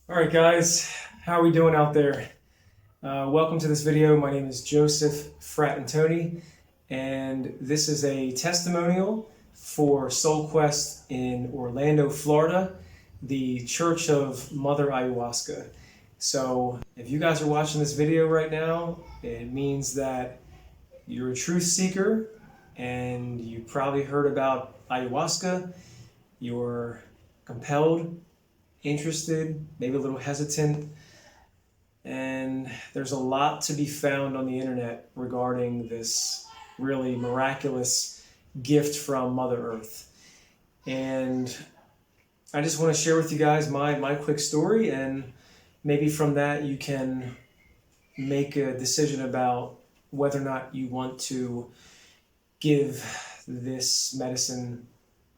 All right, guys, how are we doing out there? Welcome to this video. My name is Joseph Fratantoni, and this is a testimonial for Soul Quest in Orlando, Florida, the Church of Mother Ayahuasca. So, if you guys are watching this video right now, it means that you're a truth seeker and you probably heard about ayahuasca. You're compelled, interested, maybe a little hesitant, and there's a lot to be found on the internet regarding this really miraculous gift from Mother Earth. And I just want to share with you guys my quick story, and maybe from that you can make a decision about whether or not you want to give this medicine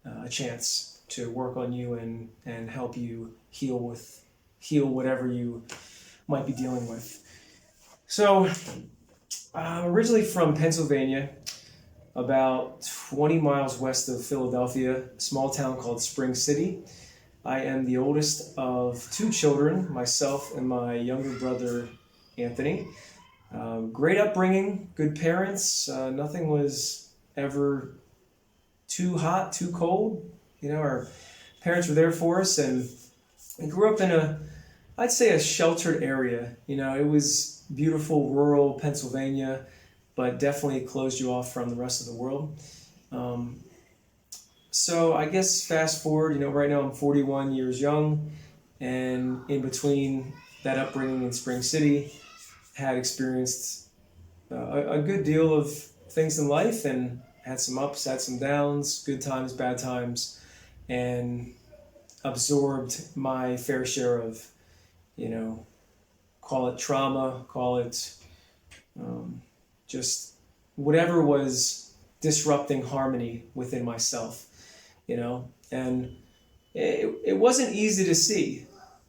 a chance to work on you and help you heal whatever you might be dealing with. So, originally from Pennsylvania, about 20 miles west of Philadelphia, a small town called Spring City. I am the oldest of two children, myself and my younger brother, Anthony. Great upbringing, good parents. Nothing was ever too hot, too cold. Our parents were there for us, and we grew up in I'd say a sheltered area. It was beautiful rural Pennsylvania, but definitely closed you off from the rest of the world. So I guess fast forward, right now I'm 41 years young, and in between that upbringing in Spring City, had experienced a good deal of things in life, and had some ups, had some downs, good times, bad times, and absorbed my fair share of, call it trauma, call it just whatever was disrupting harmony within myself, and it wasn't easy to see,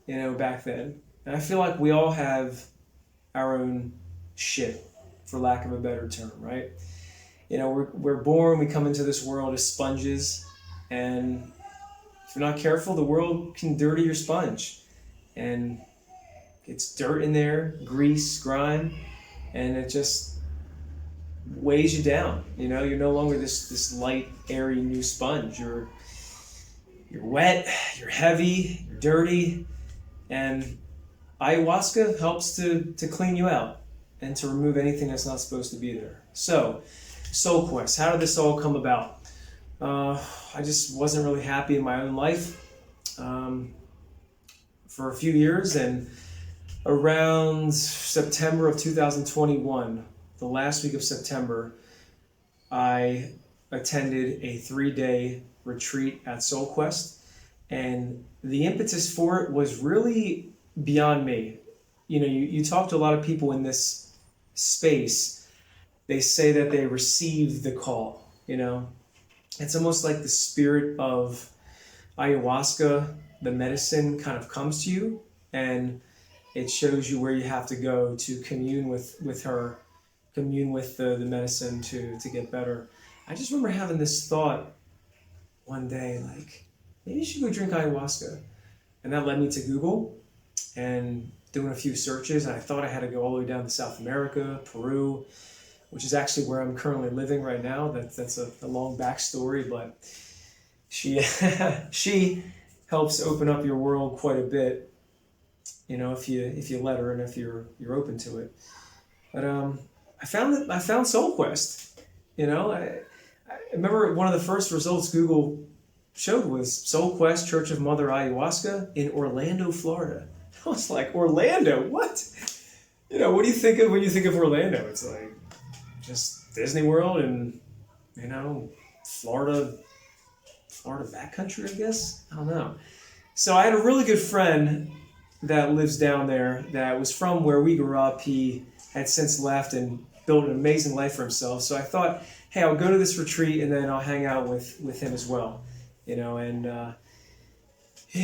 back then. And I feel like we all have our own shit, for lack of a better term, right? We're born, we come into this world as sponges, and if you're not careful, the world can dirty your sponge, and it's dirt in there, grease, grime, and it just weighs you down. You're no longer this light, airy new sponge. You're wet, you're heavy, you're dirty, and ayahuasca helps to clean you out and to remove anything that's not supposed to be there. So, Soul Quest, how did this all come about? I just wasn't really happy in my own life for a few years, and around September of 2021, the last week of September, I attended a 3-day retreat at Soul Quest, and the impetus for it was really beyond me. You talk to a lot of people in this space, they say that they receive the call, It's almost like the spirit of ayahuasca, the medicine, kind of comes to you, and it shows you where you have to go to commune with her, commune with the medicine to get better. I just remember having this thought one day, like, maybe you should go drink ayahuasca. And that led me to Google and doing a few searches. And I thought I had to go all the way down to South America, Peru, which is actually where I'm currently living right now. That's a long backstory, but she she helps open up your world quite a bit, if you let her and if you're open to it. But I found Soul Quest. I remember one of the first results Google showed was Soul Quest Church of Mother Ayahuasca in Orlando, Florida. I was like, Orlando? What? What do you think of when you think of Orlando? It's like just Disney World and, Florida backcountry, I guess? I don't know. So I had a really good friend that lives down there that was from where we grew up. He had since left and built an amazing life for himself. So I thought, hey, I'll go to this retreat and then I'll hang out with him as well.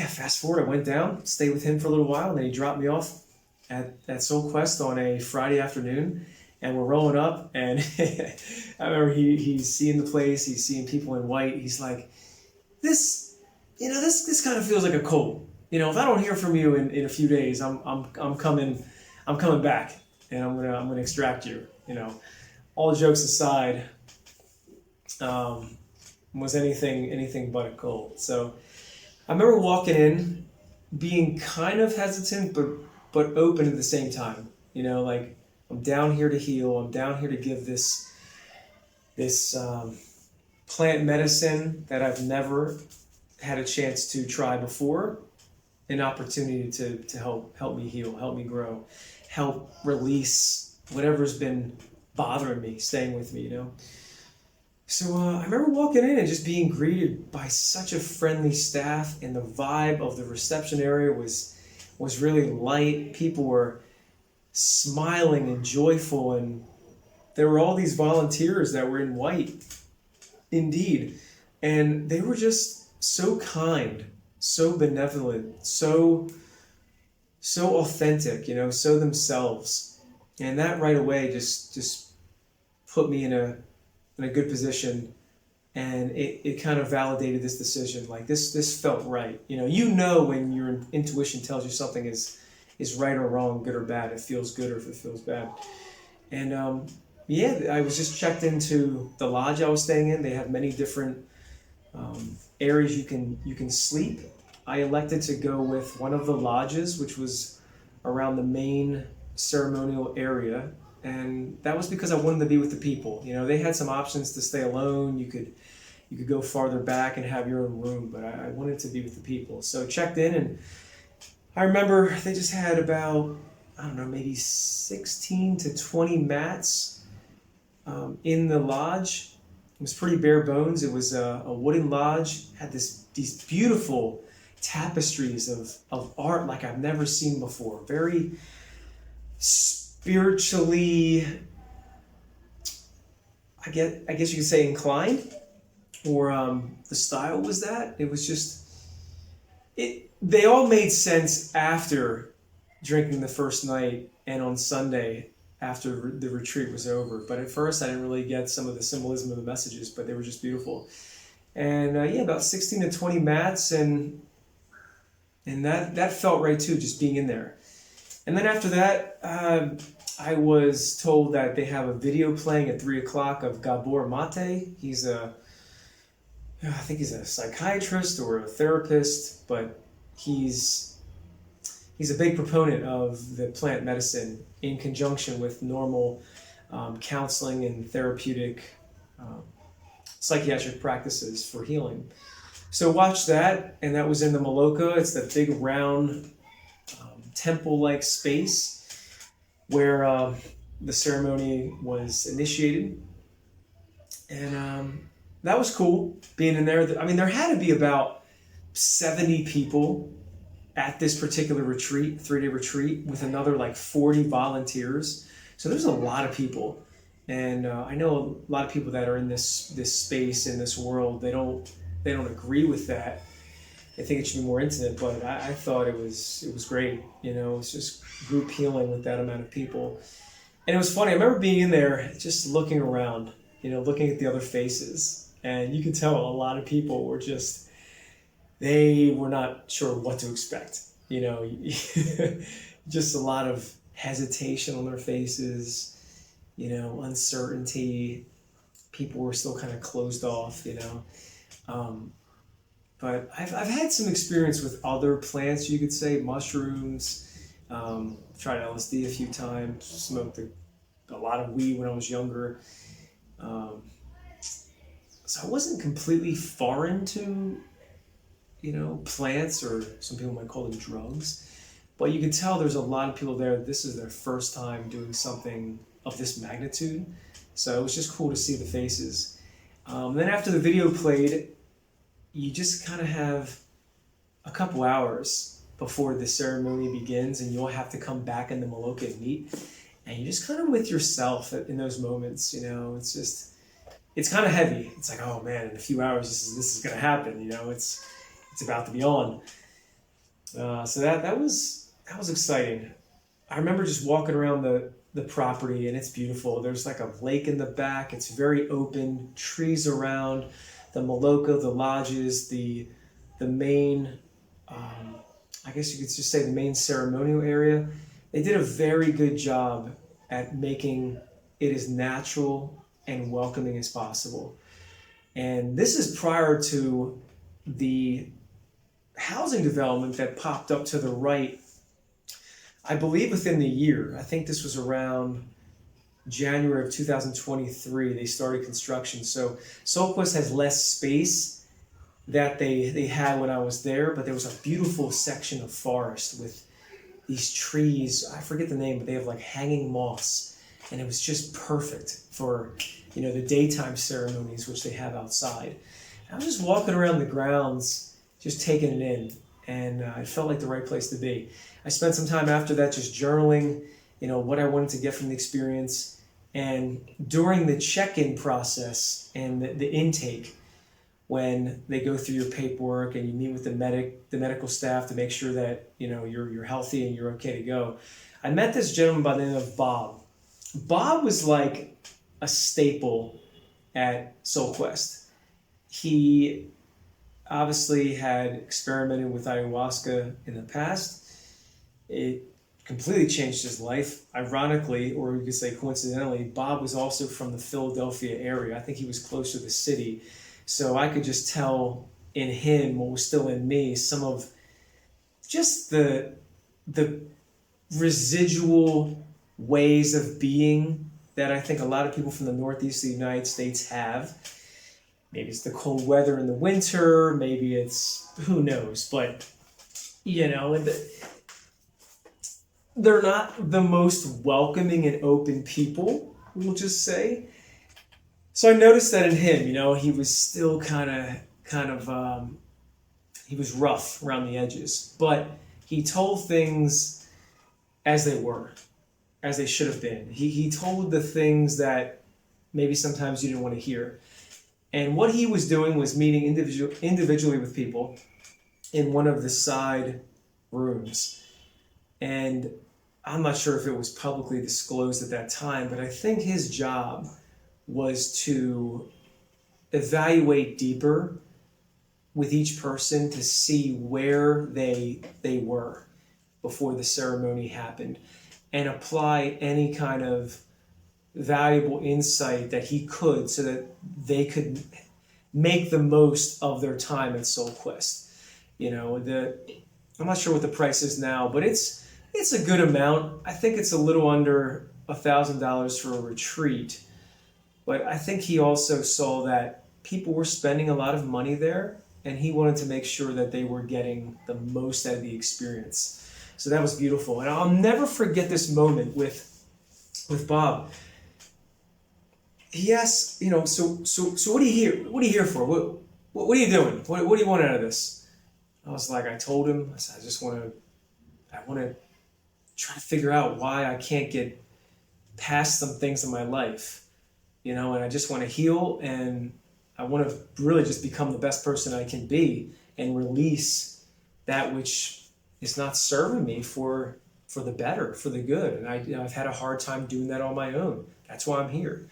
Fast forward, I went down, stayed with him for a little while, and then he dropped me off at Soul Quest on a Friday afternoon, and we're rolling up, and I remember he's seeing the place, he's seeing people in white, he's like, this kind of feels like a cult. if I don't hear from you in a few days, I'm coming back, and I'm gonna extract you. All jokes aside, was anything but a cult. So I remember walking in, being kind of hesitant, but open at the same time. Like, I'm down here to heal. I'm down here to give this plant medicine that I've never had a chance to try before, an opportunity to help me heal, help me grow, help release whatever's been bothering me, staying with me. So I remember walking in and just being greeted by such a friendly staff, and the vibe of the reception area was really light. People were smiling and joyful, and there were all these volunteers that were in white, indeed, and they were just so kind, so benevolent, so authentic, so themselves, and that right away just put me in a good position, and it kind of validated this decision. Like, this felt right. When your intuition tells you something is right or wrong, good or bad. It feels good or if it feels bad. And I was just checked into the lodge I was staying in. They have many different areas you can sleep. I elected to go with one of the lodges, which was around the main ceremonial area, and that was because I wanted to be with the people. They had some options to stay alone. You could go farther back and have your own room, but I wanted to be with the people. So checked in, and I remember they just had about, I don't know, maybe 16 to 20 mats in the lodge. It was pretty bare bones. It was a wooden lodge, had these beautiful tapestries of art like I've never seen before. Very spiritually, I guess you could say, inclined, or the style was that. It was just, they all made sense after drinking the first night and on Sunday after the retreat was over. But at first I didn't really get some of the symbolism of the messages, but they were just beautiful. And about 16 to 20 mats, and that felt right too, just being in there. And then after that, I was told that they have a video playing at 3 o'clock of Gabor Mate. I think he's a psychiatrist or a therapist, but he's a big proponent of the plant medicine in conjunction with normal counseling and therapeutic psychiatric practices for healing. So watch that, and that was in the Maloka. It's that big round temple-like space where the ceremony was initiated, and that was cool being in there. I mean, there had to be about 70 people at this particular retreat, 3-day retreat, with another like 40 volunteers. So there's a lot of people, and I know a lot of people that are in this space, in this world. They don't agree with that. They think it should be more intimate, but I thought it was great. It's just group healing with that amount of people. And it was funny. I remember being in there, just looking around, looking at the other faces, and you could tell a lot of people were just, they were not sure what to expect. Just a lot of hesitation on their faces, uncertainty. People were still kind of closed off, But I've had some experience with other plants, you could say, mushrooms. Tried LSD a few times, smoked a lot of weed when I was younger. So I wasn't completely foreign to, plants, or some people might call them drugs. But you can tell there's a lot of people there. This is their first time doing something of this magnitude. So it was just cool to see the faces. Then after the video played, you just kind of have a couple hours before the ceremony begins, and you'll have to come back in the Maloka and meet. And you're just kind of with yourself in those moments, it's kind of heavy. It's like, oh man, in a few hours this is going to happen, it's about to be on. So that was exciting. I remember just walking around the property, and it's beautiful. There's like a lake in the back. It's very open, trees around, the Maloka, the lodges, the main I guess you could just say the main ceremonial area, they did a very good job at making it as natural and welcoming as possible. And this is prior to the housing development that popped up to the right, I believe within the year. I think this was around January of 2023, they started construction. So Solquest has less space that they had when I was there, but there was a beautiful section of forest with these trees. I forget the name, but they have like hanging moss, and it was just perfect for, you know, the daytime ceremonies which they have outside. I was just walking around the grounds, just taking it in, and it felt like the right place to be. I spent some time after that just journaling, you know, what I wanted to get from the experience. And during the check-in process and the intake, when they go through your paperwork and you meet with the medical staff to make sure that, you know, you're healthy and you're okay to go, I met this gentleman by the name of Bob. Bob was like a staple at SoulQuest. He obviously had experimented with ayahuasca in the past. It completely changed his life. Ironically, or you could say coincidentally, Bob was also from the Philadelphia area. I think he was close to the city. So I could just tell in him what was still in me, some of just the residual ways of being that I think a lot of people from the Northeast of the United States have. Maybe it's the cold weather in the winter, maybe it's, who knows, but, you know, they're not the most welcoming and open people, we'll just say. So I noticed that in him, you know, he was still kind of, he was rough around the edges, but he told things as they were, as they should have been. He told the things that maybe sometimes you didn't want to hear. And what he was doing was meeting individually with people in one of the side rooms. And I'm not sure if it was publicly disclosed at that time, but I think his job was to evaluate deeper with each person to see where they were before the ceremony happened and apply any kind of valuable insight that he could so that they could make the most of their time at SoulQuest. You know, I'm not sure what the price is now, but it's a good amount. I think it's a little under $1,000 for a retreat. But I think he also saw that people were spending a lot of money there, and he wanted to make sure that they were getting the most out of the experience. So that was beautiful. And I'll never forget this moment with Bob. He asked, you know, so what are you here? What are you here for? What are you doing? What do you want out of this? I was like, I told him, I said, I want to try to figure out why I can't get past some things in my life, you know, and I just want to heal, and I want to really just become the best person I can be and release that which is not serving me for the better, for the good. And I've had a hard time doing that on my own. That's why I'm here.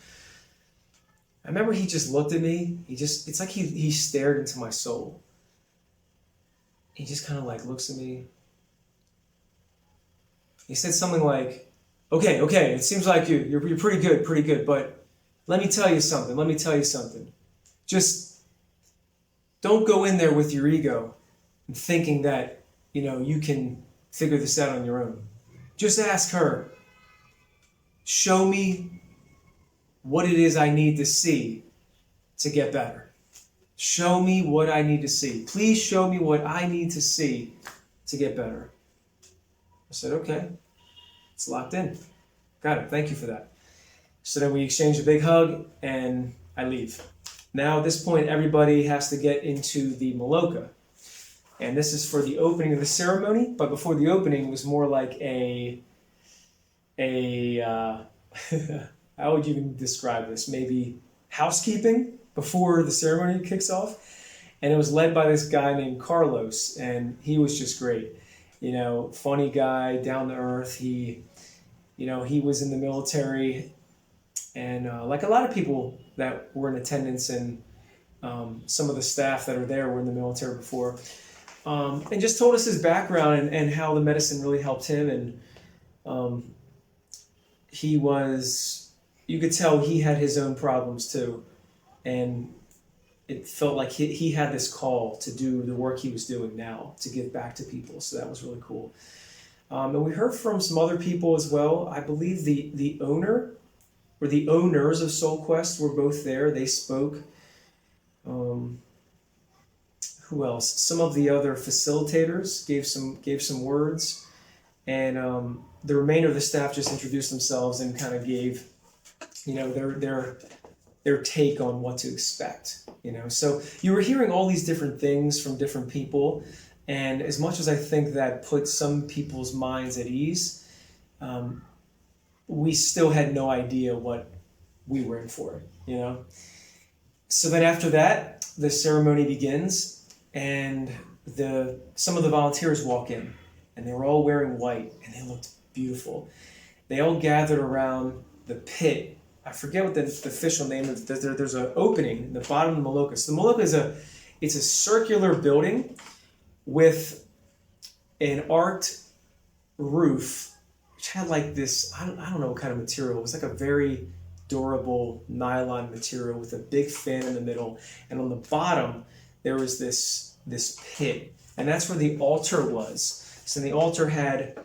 I remember he just looked at me. It's like he stared into my soul. He just kind of like looks at me. He said something like, okay, it seems like you're pretty good, but let me tell you something. Just don't go in there with your ego and thinking that, you know, you can figure this out on your own. Just ask her, show me what it is I need to see to get better. Show me what I need to see. Please show me what I need to see to get better. I said, okay, it's locked in. Got it. Thank you for that. So then we exchange a big hug and I leave. Now at this point, everybody has to get into the Maloka. And this is for the opening of the ceremony, but before the opening, it was more like how would you even describe this? Maybe housekeeping before the ceremony kicks off. And it was led by this guy named Carlos, and he was just great. You know, funny guy, down to earth. He was in the military, and like a lot of people that were in attendance, and some of the staff that are there were in the military before. and just told us his background and how the medicine really helped him. And he was, you could tell he had his own problems too. And it felt like he had this call to do the work he was doing now, to give back to people. So that was really cool. And we heard from some other people as well. I believe the owner or the owners of Soul Quest were both there. They spoke. Who else? Some of the other facilitators gave some words, and the remainder of the staff just introduced themselves and kind of gave, their take on what to expect. So you were hearing all these different things from different people, and as much as I think that put some people's minds at ease, we still had no idea what we were in for. So then after that, the ceremony begins. And some of the volunteers walk in, and they were all wearing white, and they looked beautiful. They all gathered around the pit. I forget what the official name is. There's an opening in the bottom of the Maloka. So the Maloka it's a circular building with an arched roof, which had like this, I don't know what kind of material. It was like a very durable nylon material with a big fan in the middle, and on the bottom there was this pit, and that's where the altar was. So the altar had,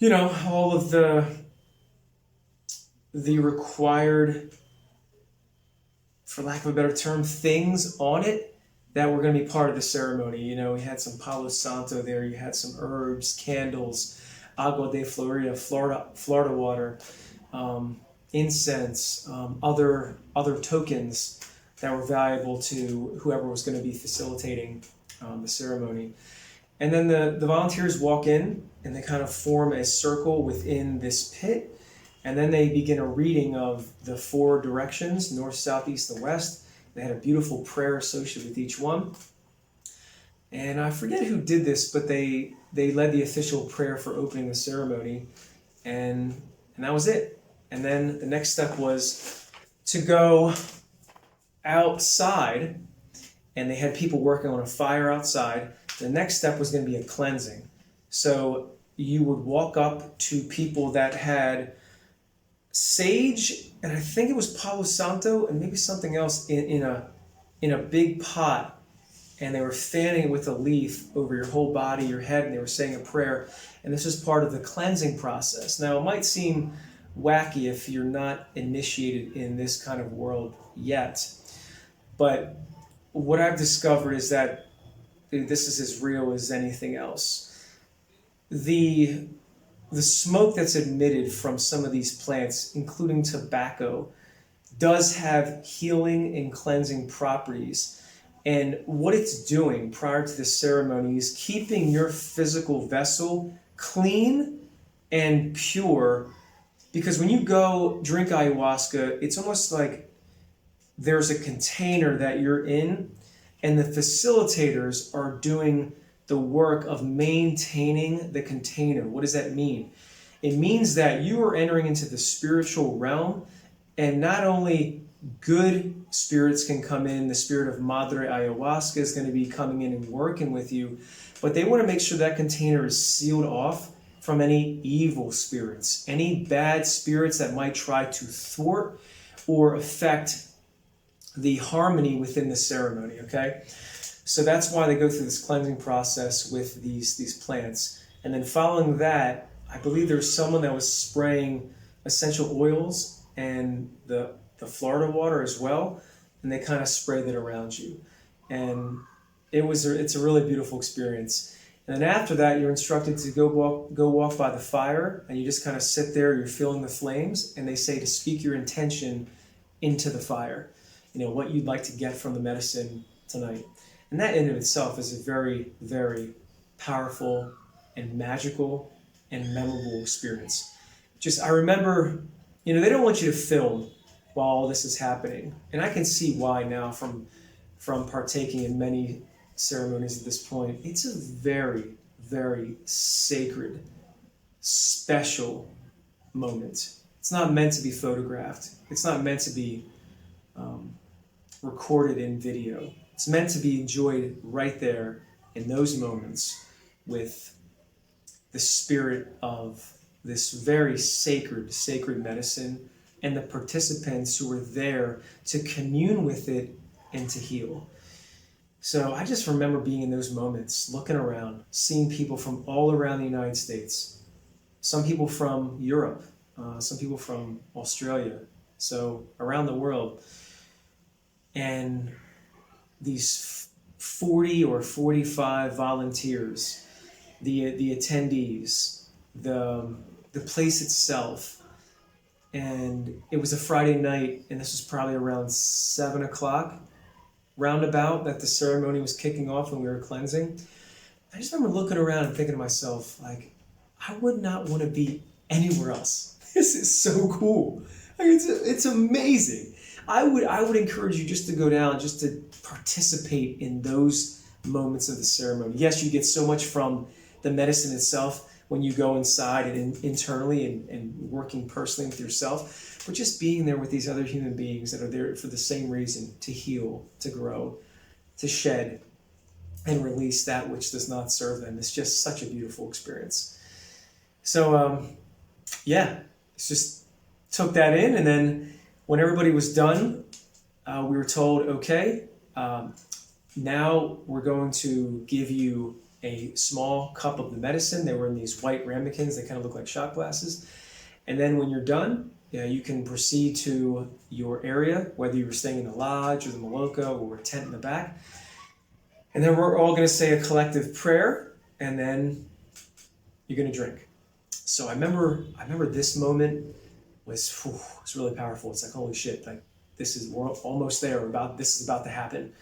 all of the required, for lack of a better term, things on it that were going to be part of the ceremony. We had some Palo Santo there, you had some herbs, candles, agua de Florida, Florida water, incense, other tokens that were valuable to whoever was going to be facilitating the ceremony. And then the volunteers walk in, and they kind of form a circle within this pit, and then they begin a reading of the 4 directions, north, south, east, and west. They had a beautiful prayer associated with each one. And I forget who did this, but they led the official prayer for opening the ceremony, and that was it. And then the next step was to go outside, and they had people working on a fire outside. The next step was going to be a cleansing. So you would walk up to people that had sage, and I think it was Palo Santo and maybe something else in a big pot, and they were fanning it with a leaf over your whole body, your head, and they were saying a prayer. And this is part of the cleansing process. Now, it might seem wacky if you're not initiated in this kind of world yet, but what I've discovered is that this is as real as anything else. The smoke that's emitted from some of these plants, including tobacco, does have healing and cleansing properties. And what it's doing prior to the ceremony is keeping your physical vessel clean and pure. Because when you go drink ayahuasca, it's almost like there's a container that you're in, and the facilitators are doing the work of maintaining the container. What does that mean? It means that you are entering into the spiritual realm, and not only good spirits can come in, the spirit of Madre Ayahuasca is going to be coming in and working with you, but they want to make sure that container is sealed off from any evil spirits, any bad spirits that might try to thwart or affect the harmony within the ceremony, okay? So that's why they go through this cleansing process with these plants. And then following that, I believe there was someone that was spraying essential oils and the Florida water as well, and they kind of sprayed it around you. And it's a really beautiful experience. And then after that, you're instructed to go walk by the fire, and you just kind of sit there, you're feeling the flames, and they say to speak your intention into the fire. What you'd like to get from the medicine tonight. And that in of itself is a very, very powerful and magical and memorable experience. I remember, they don't want you to film while all this is happening. And I can see why now from partaking in many ceremonies at this point. It's a very, very sacred, special moment. It's not meant to be photographed. It's not meant to be recorded in video. It's meant to be enjoyed right there in those moments with the spirit of this very sacred medicine and the participants who were there to commune with it and to heal. So I just remember being in those moments, looking around, seeing people from all around the United States, some people from Europe, some people from Australia, so around the world, and these 40 or 45 volunteers, the attendees, the place itself. And it was a Friday night, and this was probably around 7 o'clock, roundabout, that the ceremony was kicking off when we were cleansing. I just remember looking around and thinking to myself, like, I would not want to be anywhere else. This is so cool. Like, it's amazing. I would encourage you just to go down, just to participate in those moments of the ceremony. Yes, you get so much from the medicine itself when you go inside and internally and working personally with yourself, but just being there with these other human beings that are there for the same reason, to heal, to grow, to shed and release that which does not serve them. It's just such a beautiful experience. So yeah, it's just took that in, and then when everybody was done, we were told, okay, now we're going to give you a small cup of the medicine. They were in these white ramekins. They kind of look like shot glasses. And then when you're done, you can proceed to your area, whether you were staying in the lodge or the Maloka or a tent in the back. And then we're all going to say a collective prayer, and then you're going to drink. So I remember this moment was really powerful. It's like, holy shit, like we're almost there. This is about to happen.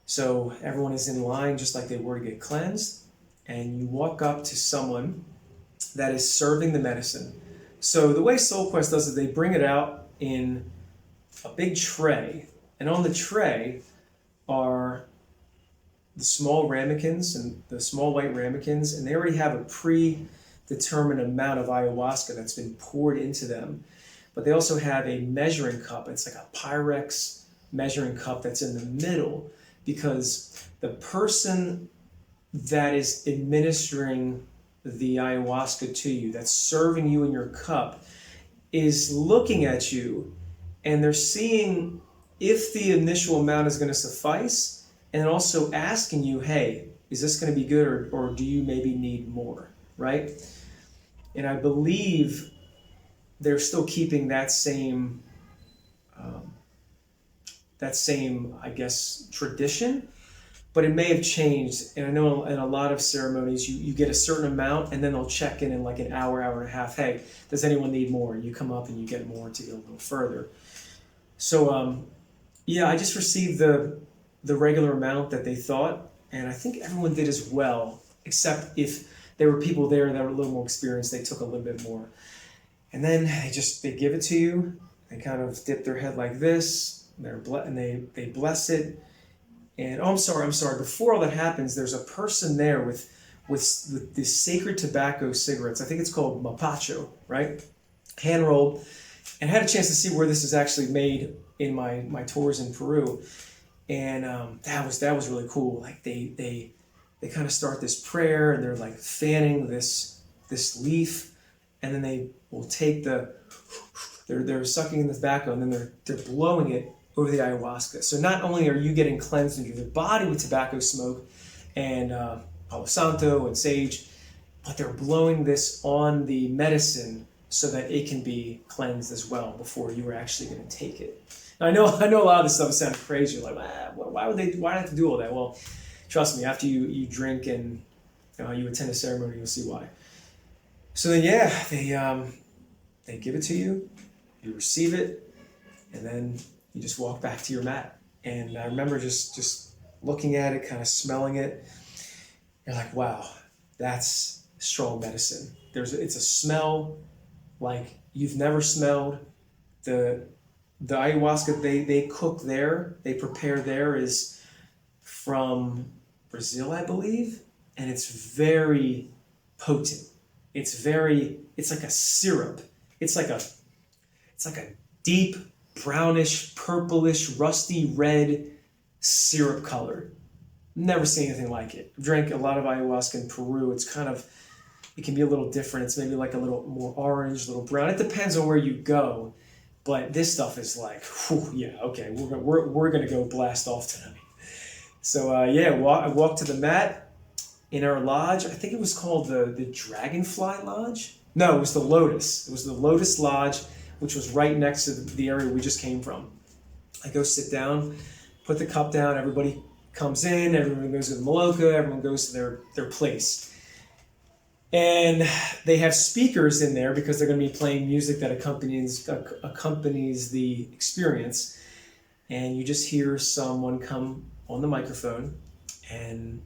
So everyone is in line just like they were to get cleansed, and you walk up to someone that is serving the medicine. So the way SoulQuest does it, they bring it out in a big tray, and on the tray are the small ramekins and the small white ramekins, and they already have a predetermined amount of ayahuasca that's been poured into them. But they also have a measuring cup. It's like a Pyrex measuring cup that's in the middle, because the person that is administering the ayahuasca to you, that's serving you in your cup, is looking at you, and they're seeing if the initial amount is going to suffice, and also asking you, hey, is this going to be good, or do you maybe need more, right? And I believe they're still keeping that same, I guess, tradition, but it may have changed. And I know in a lot of ceremonies, you get a certain amount, and then they'll check in like an hour and a half. Hey, does anyone need more? And you come up and you get more to go a little further. So yeah, I just received the regular amount that they thought, and I think everyone did as well, except if there were people there that were a little more experienced, they took a little bit more. And then they give it to you. They kind of dip their head like this, and they bless it. And I'm sorry. Before all that happens, there's a person there with these sacred tobacco cigarettes. I think it's called mapacho, right? Hand rolled. And I had a chance to see where this is actually made in my tours in Peru. And that was really cool. Like they kind of start this prayer, and they're like fanning this leaf, and then they will take they're sucking in the tobacco, and then they're blowing it over the ayahuasca. So not only are you getting cleansed into your body with tobacco smoke and Palo Santo and sage, but they're blowing this on the medicine so that it can be cleansed as well before you are actually going to take it. Now, I know a lot of this stuff sounds crazy. You're like, why do they have to do all that? Well, trust me, after you drink and you attend a ceremony, you'll see why. So then, yeah, they give it to you, you receive it, and then you just walk back to your mat. And I remember just looking at it, kind of smelling it. You're like, wow, that's strong medicine. It's a smell like you've never smelled. The ayahuasca they cook there, they prepare there, is from Brazil, I believe, and it's very potent. It's like a syrup. It's like a deep brownish, purplish, rusty red syrup color. Never seen anything like it. I've drank a lot of ayahuasca in Peru. It can be a little different. It's maybe like a little more orange, a little brown. It depends on where you go. But this stuff is like, whew, yeah, okay, we're gonna go blast off tonight. So I walked to the mat in our lodge. I think it was called the Dragonfly Lodge. No, it was the Lotus. It was the Lotus Lodge, which was right next to the area we just came from. I go sit down, put the cup down. Everybody comes in. Everyone goes to the Maloka. Everyone goes to their place. And they have speakers in there because they're going to be playing music that accompanies the experience. And you just hear someone come on the microphone and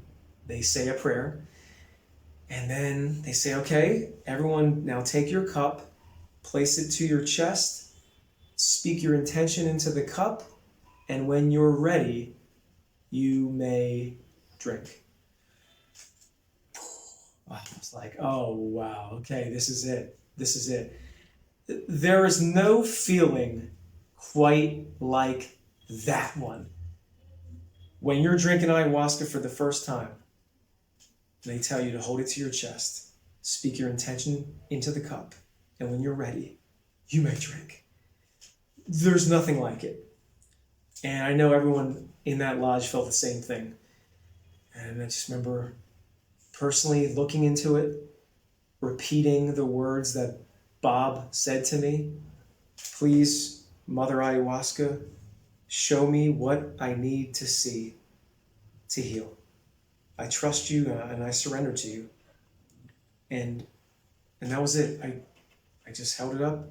they say a prayer. And then they say, okay, everyone now take your cup, place it to your chest, speak your intention into the cup, and when you're ready, you may drink. I was like, oh, wow, okay, this is it. This is it. There is no feeling quite like that one. When you're drinking ayahuasca for the first time, they tell you to hold it to your chest, speak your intention into the cup, and when you're ready, you may drink. There's nothing like it. And I know everyone in that lodge felt the same thing. And I just remember personally looking into it, repeating the words that Bob said to me. Please, Mother Ayahuasca, show me what I need to see to heal. I trust you and I surrender to you. And that was it. I just held it up,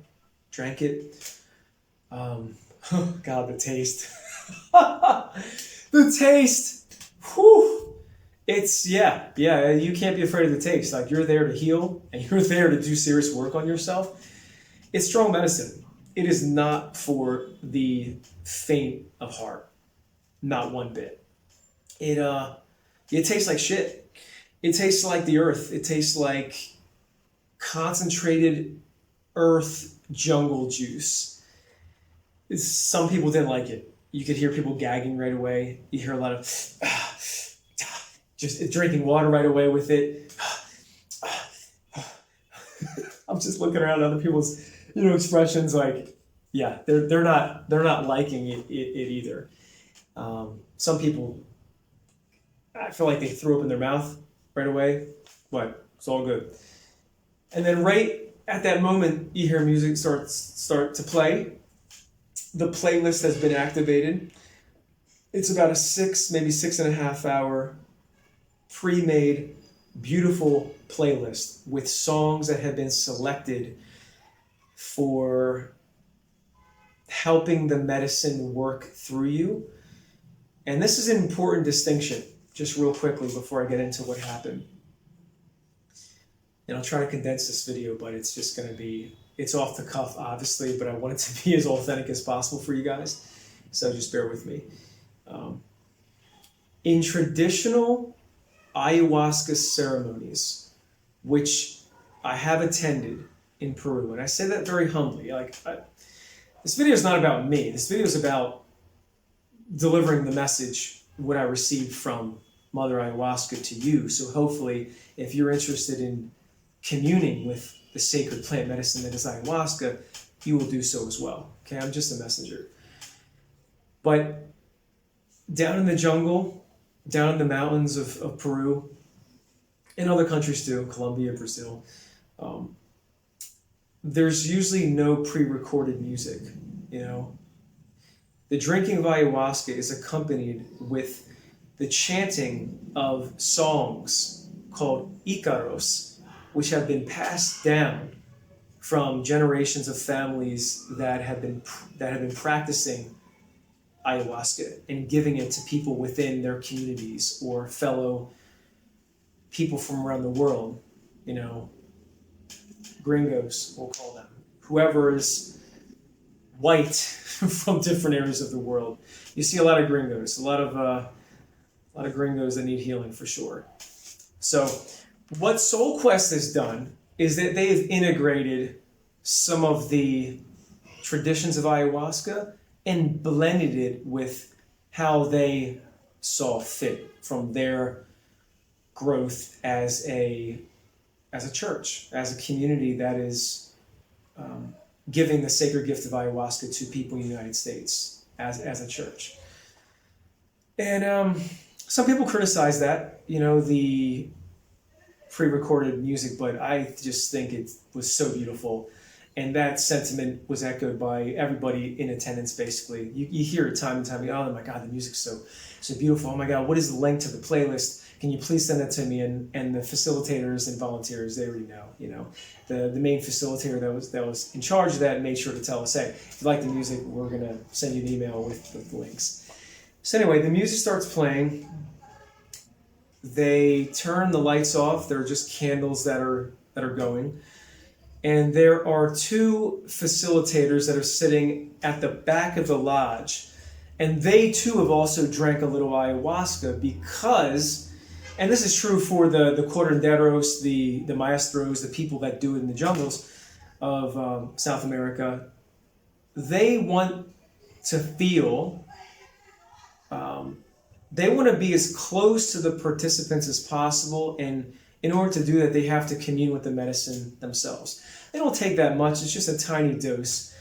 drank it. God, the taste. The taste. Whew. It's, yeah, you can't be afraid of the taste. Like, you're there to heal and you're there to do serious work on yourself. It's strong medicine. It is not for the faint of heart. Not one bit. It tastes like shit. It tastes like the earth. It tastes like concentrated earth jungle juice. Some people didn't like it. You could hear people gagging right away. You hear a lot of just drinking water right away with it. I'm just looking around at other people's, expressions. Like, yeah, they're not liking it either. Some people, I feel like they threw up in their mouth right away, but it's all good. And then right at that moment, you hear music start to play. The playlist has been activated. It's about a 6, maybe 6.5 hour pre-made, beautiful playlist with songs that have been selected for helping the medicine work through you. And this is an important distinction, just real quickly before I get into what happened. And I'll try to condense this video, but it's just going to be, it's off the cuff, obviously, but I want it to be as authentic as possible for you guys. So just bear with me. In traditional ayahuasca ceremonies, which I have attended in Peru, and I say that very humbly, this video is not about me. This video is about delivering the message, what I received from Mother Ayahuasca to you. So hopefully, if you're interested in communing with the sacred plant medicine that is ayahuasca, you will do so as well. Okay, I'm just a messenger. But down in the jungle, down in the mountains of Peru, and other countries too, Colombia, Brazil, there's usually no pre-recorded music, The drinking of ayahuasca is accompanied with the chanting of songs called Icaros, which have been passed down from generations of families that have been practicing ayahuasca and giving it to people within their communities or fellow people from around the world, gringos, we'll call them, whoever is white from different areas of the world. You see a lot of gringos, a lot of gringos that need healing for sure. So what SoulQuest has done is that they have integrated some of the traditions of ayahuasca and blended it with how they saw fit from their growth as a church, as a community that is giving the sacred gift of ayahuasca to people in the United States as a church. And some people criticize that, the pre-recorded music, but I just think it was so beautiful. And that sentiment was echoed by everybody in attendance, basically. You hear it time and time again, oh my God, the music's so beautiful. Oh my God, what is the link to the playlist? Can you please send that to me? And the facilitators and volunteers, they already know. The main facilitator that was in charge of that made sure to tell us, hey, if you like the music, we're gonna send you an email with the links. So anyway, the music starts playing. They turn the lights off. There are just candles that are going. And there are two facilitators that are sitting at the back of the lodge. And they too have also drank a little ayahuasca because, and this is true for the curanderos, the maestros, the people that do it in the jungles of South America, they want to feel, they want to be as close to the participants as possible, and in order to do that, they have to commune with the medicine themselves. They don't take that much, it's just a tiny dose,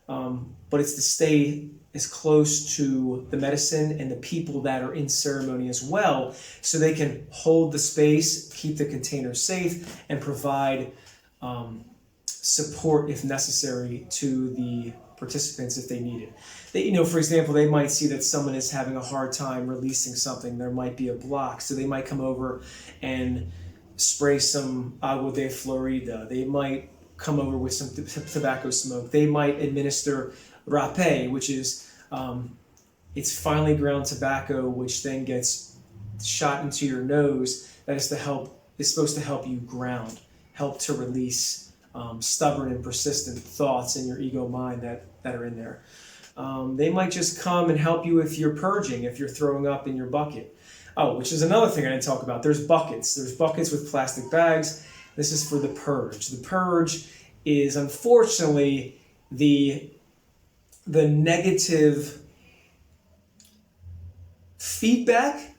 but it's to stay as close to the medicine and the people that are in ceremony as well, so they can hold the space, keep the container safe, and provide support if necessary to the participants if they need it. For example, they might see that someone is having a hard time releasing something. There might be a block, so they might come over and spray some agua de Florida. They might come over with some tobacco smoke. They might administer rapé, which is it's finely ground tobacco, which then gets shot into your nose. That is supposed to help you ground, help to release stubborn and persistent thoughts in your ego mind that are in there. They might just come and help you if you're purging, if you're throwing up in your bucket. Oh, which is another thing I didn't talk about. There's buckets. There's buckets with plastic bags. This is for the purge. The purge is unfortunately the negative feedback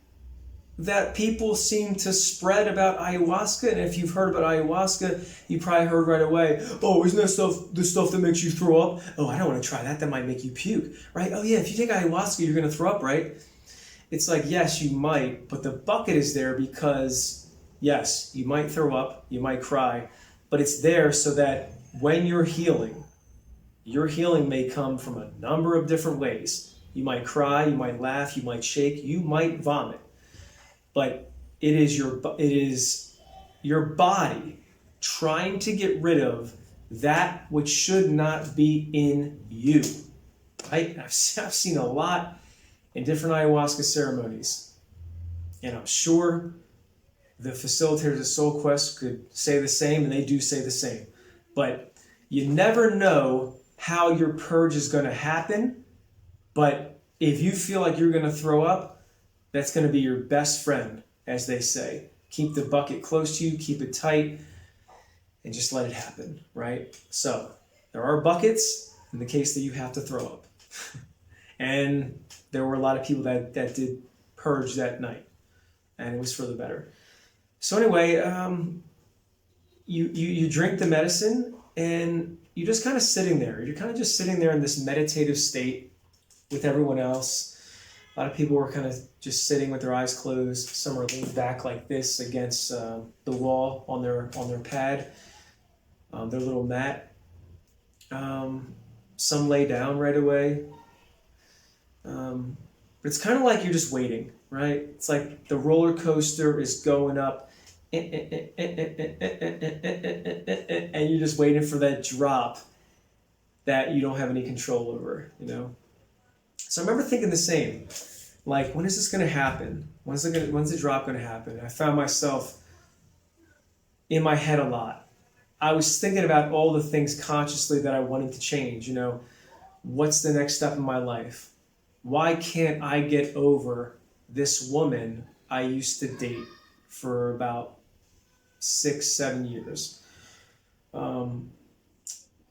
that people seem to spread about ayahuasca. And if you've heard about ayahuasca, you probably heard right away, oh, isn't that the stuff that makes you throw up? Oh, I don't want to try that. That might make you puke, right? Oh yeah, if you take ayahuasca, you're going to throw up, right? It's like, yes, you might, but the bucket is there because, yes, you might throw up, you might cry, but it's there so that when you're healing, your healing may come from a number of different ways. You might cry, you might laugh, you might shake, you might vomit. But it is your body trying to get rid of that which should not be in you. Right? I've seen a lot in different ayahuasca ceremonies, and I'm sure the facilitators of Soul Quest could say the same, and they do say the same. But you never know how your purge is going to happen, but if you feel like you're going to throw up, that's going to be your best friend, as they say. Keep the bucket close to you, keep it tight, and just let it happen, right? So, there are buckets in the case that you have to throw up. And there were a lot of people that did purge that night, and it was for the better. So anyway, you drink the medicine, and you're just kind of sitting there. You're kind of just sitting there in this meditative state with everyone else. A lot of people were kind of just sitting with their eyes closed. Some are leaned back like this against the wall on their pad, their little mat. Some lay down right away. But it's kind of like you're just waiting, right? It's like the roller coaster is going up, and you're just waiting for that drop that you don't have any control over, So I remember thinking the same, like, when is this going to happen? When's the drop going to happen? I found myself in my head a lot. I was thinking about all the things consciously that I wanted to change, what's the next step in my life? Why can't I get over this woman I used to date for about 6-7 years?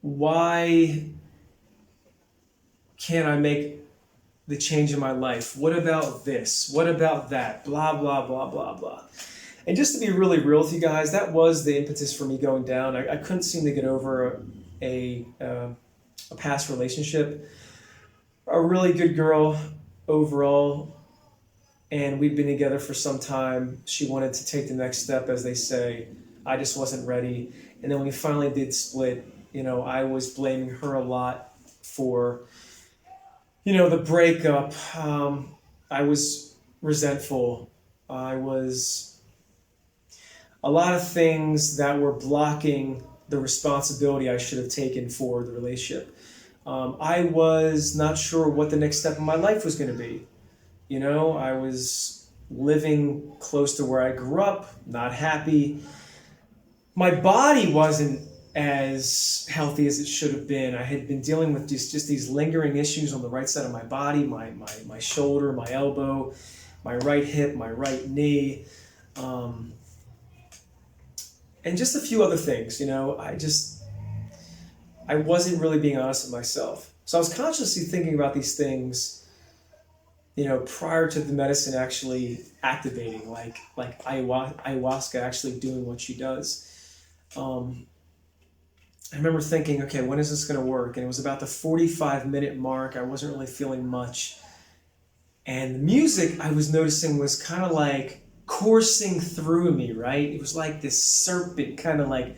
Why can't I make the change in my life? What about this? What about that? Blah, blah, blah, blah, blah. And just to be really real with you guys, that was the impetus for me going down. I couldn't seem to get over a past relationship. A really good girl overall, and we've been together for some time. She wanted to take the next step, as they say. I just wasn't ready. And then when we finally did split, I was blaming her a lot for, the breakup. I was resentful. I was a lot of things that were blocking the responsibility I should have taken for the relationship. I was not sure what the next step in my life was going to be. I was living close to where I grew up, not happy. My body wasn't as healthy as it should have been. I had been dealing with just these lingering issues on the right side of my body, my shoulder, my elbow, my right hip, my right knee, and just a few other things. I wasn't really being honest with myself. So I was consciously thinking about these things, prior to the medicine actually activating, like ayahuasca actually doing what she does. I remember thinking, okay, when is this going to work? And it was about the 45-minute mark. I wasn't really feeling much. And the music I was noticing was kind of like coursing through me, right? It was like this serpent kind of like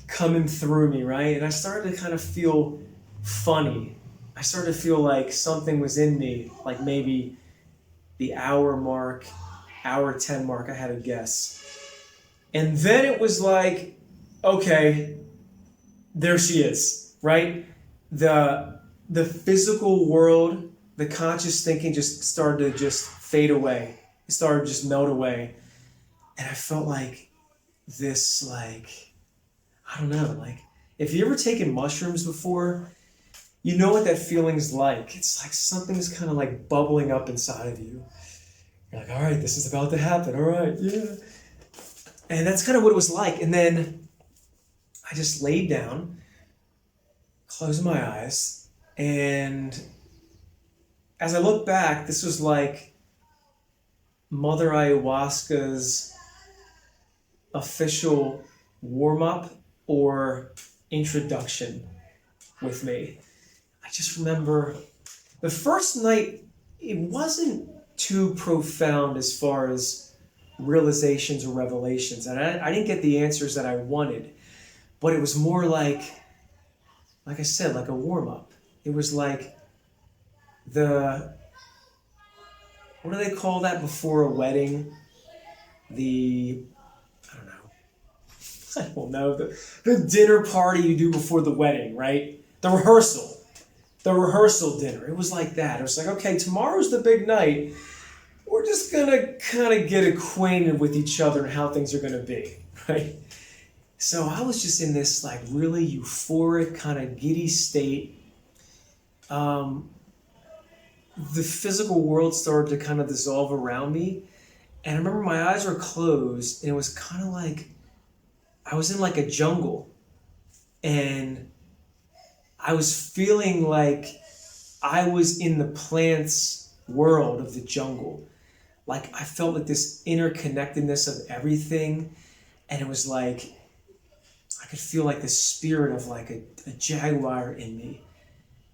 coming through me, right? And I started to kind of feel funny. I started to feel like something was in me, like maybe the hour 10 mark, I had a guess. And then it was like, okay, there she is, right? The physical world, the conscious thinking just started to just fade away. It started to just melt away. And I felt like this, I don't know, if you ever taken mushrooms before, you know what that feeling's like. It's like something's kind of like bubbling up inside of you. You're like, all right, this is about to happen. All right, yeah. And that's kind of what it was like. And then I just laid down, closed my eyes, and as I look back, this was like Mother Ayahuasca's official warm-up or introduction with me. I just remember the first night, it wasn't too profound as far as realizations or revelations. And I didn't get the answers that I wanted, but it was more like I said, like a warm-up. It was like what do they call that before a wedding? I don't know, the dinner party you do before the wedding, right? The rehearsal dinner. It was like that. It was like, okay, tomorrow's the big night. We're just gonna kind of get acquainted with each other and how things are gonna be, right? So I was just in this like really euphoric kind of giddy state. The physical world started to kind of dissolve around me. And I remember my eyes were closed and it was kind of like I was in like a jungle. And I was feeling like I was in the plants world of the jungle. Like I felt like this interconnectedness of everything. And it was like, I could feel like the spirit of like a jaguar in me.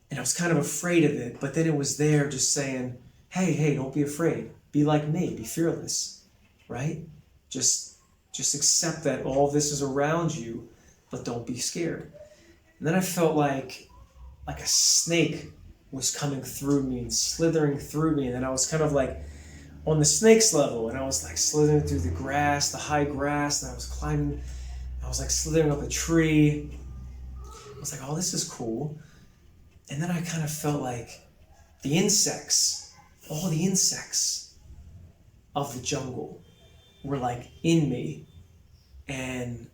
And I was kind of afraid of it, but then it was there just saying, hey, don't be afraid. Be like me, be fearless, right? Just accept that all this is around you, but don't be scared. And then I felt like a snake was coming through me and slithering through me. And then I was kind of like on the snake's level, and I was like slithering through the grass, the high grass, and I was climbing, I was like slithering up a tree. I was like, oh, this is cool. And then I kind of felt like the insects, all the insects of the jungle were like in me. And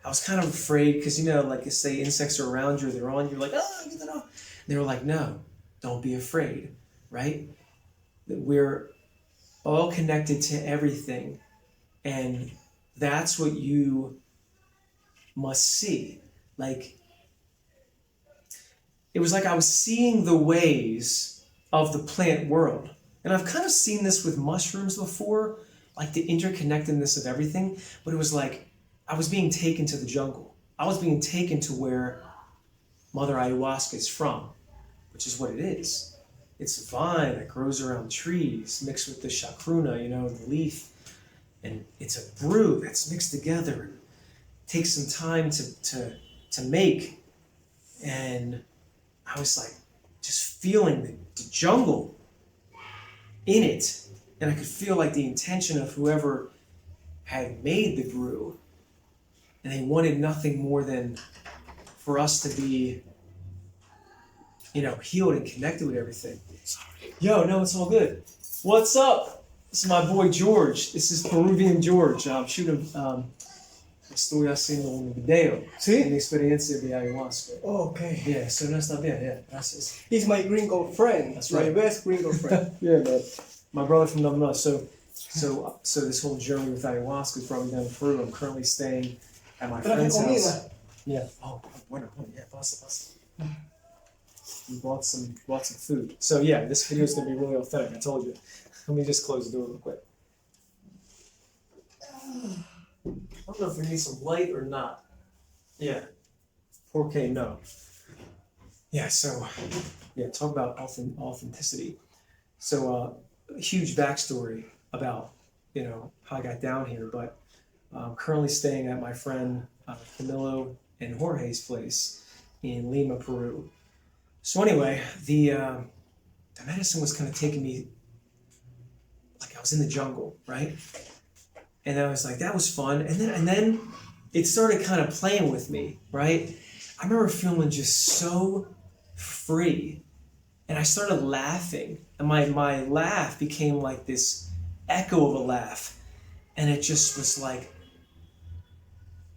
I was kind of afraid because, like you say, insects are around you, they're on you, like, oh, get that off. And they were like, no, don't be afraid, right? That we're all connected to everything. And that's what you must see. Like, it was like I was seeing the ways of the plant world. And I've kind of seen this with mushrooms before, like the interconnectedness of everything, but it was like I was being taken to the jungle. I was being taken to where Mother Ayahuasca is from, which is what it is. It's a vine that grows around trees, mixed with the chacruna, the leaf. And it's a brew that's mixed together. It takes some time to make. And I was like just feeling the jungle in it. And I could feel like the intention of whoever had made the brew. And they wanted nothing more than for us to be, healed and connected with everything. Sorry. Yo, no, it's all good. What's up? This is my boy George. This is Peruvian George. I'm shooting, estoy haciendo un video. ¿Sí? Mi experiencia de ayahuasca. Oh, okay. Yeah, so no está bien, yeah. Gracias. He's my gringo friend. That's right. My best gringo friend. Yeah, man. My brother from North. So this whole journey with ayahuasca brought me down to Peru. I'm currently staying at my friend's house. Yeah. Oh, bueno. Yeah, pasa. We bought some food. So yeah, this video is gonna be really authentic. I told you. Let me just close the door real quick. I don't know if we need some light or not. Yeah. 4K, no. Yeah. So yeah, talk about authenticity. So a huge backstory about how I got down here, but I'm currently staying at my friend Camilo and Jorge's place in Lima, Peru. So anyway, the medicine was kind of taking me like I was in the jungle, right? And I was like, that was fun. And then it started kind of playing with me, right? I remember feeling just so free. And I started laughing. And my laugh became like this echo of a laugh. And it just was like,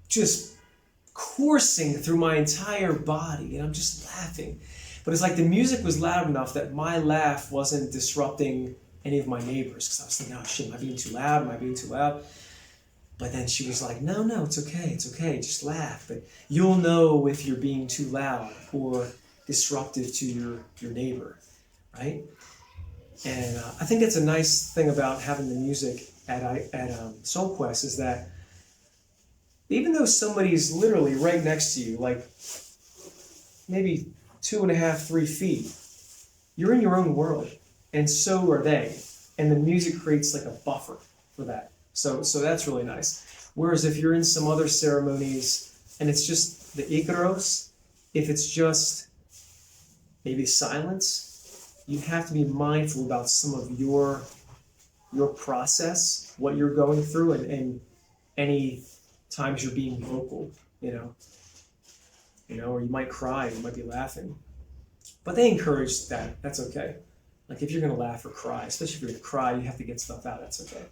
just coursing through my entire body. And I'm just laughing. But it's like the music was loud enough that my laugh wasn't disrupting any of my neighbors. Because I was thinking, oh shit, am I being too loud? Am I being too loud? But then she was like, no, it's okay, just laugh. But you'll know if you're being too loud or disruptive to your neighbor, right? And I think that's a nice thing about having the music at Soul Quest is that even though somebody's literally right next to you, like maybe 2.5, 3 feet, you're in your own world, and so are they. And the music creates like a buffer for that. So that's really nice. Whereas if you're in some other ceremonies and it's just the Icaros, if it's just maybe silence, you have to be mindful about some of your process, what you're going through, and any times you're being vocal, or you might cry, you might be laughing. But they encourage that. That's okay. Like if you're gonna laugh or cry, especially if you're gonna cry, you have to get stuff out. That's okay.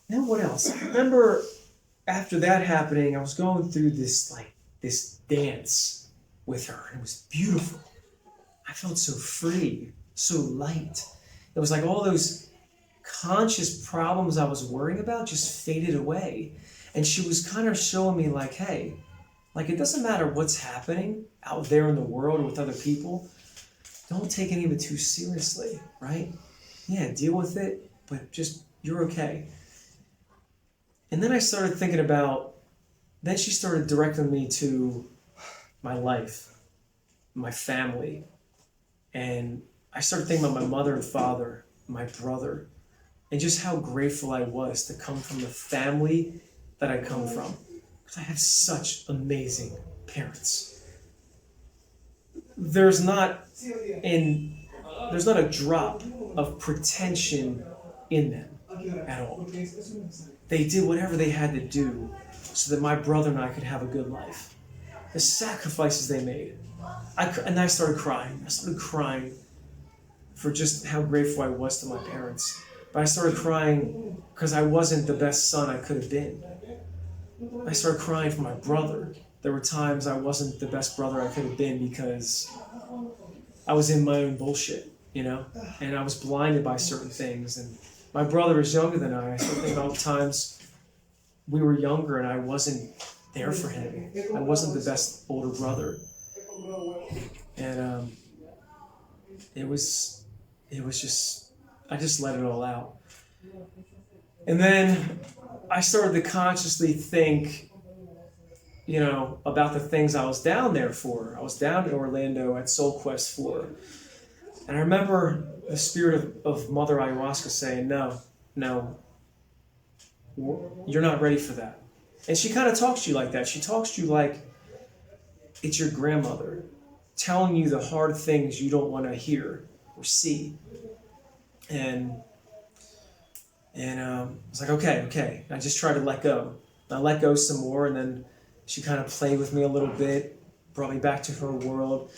Now what else? I remember after that happening, I was going through this dance with her, and it was beautiful. I felt so free, so light. It was like all those conscious problems I was worrying about just faded away. And she was kind of showing me like, hey, like it doesn't matter what's happening out there in the world with other people. Don't take any of it too seriously, right? Yeah, deal with it, but just, you're okay. And then I started thinking about, then she started directing me to my life, my family. And I started thinking about my mother and father, my brother, and just how grateful I was to come from the family that I come from. Because I have such amazing parents. There's not a drop of pretension in them at all. They did whatever they had to do so that my brother and I could have a good life. The sacrifices they made. And I started crying. I started crying for just how grateful I was to my parents. But I started crying because I wasn't the best son I could have been. I started crying for my brother. There were times I wasn't the best brother I could have been because I was in my own bullshit, and I was blinded by certain things. And my brother is younger than I started thinking about times we were younger and I wasn't there for him. I wasn't the best older brother. And it was it was just, I just let it all out. And then I started to consciously think, about the things I was down there for. I was down in Orlando at Soul Quest for. And I remember the spirit of Mother Ayahuasca saying, no, you're not ready for that. And she kind of talks to you like that. She talks to you like it's your grandmother telling you the hard things you don't want to hear or see. And I was like, okay. I just tried to let go. I let go some more, and then she kind of played with me a little bit, brought me back to her world.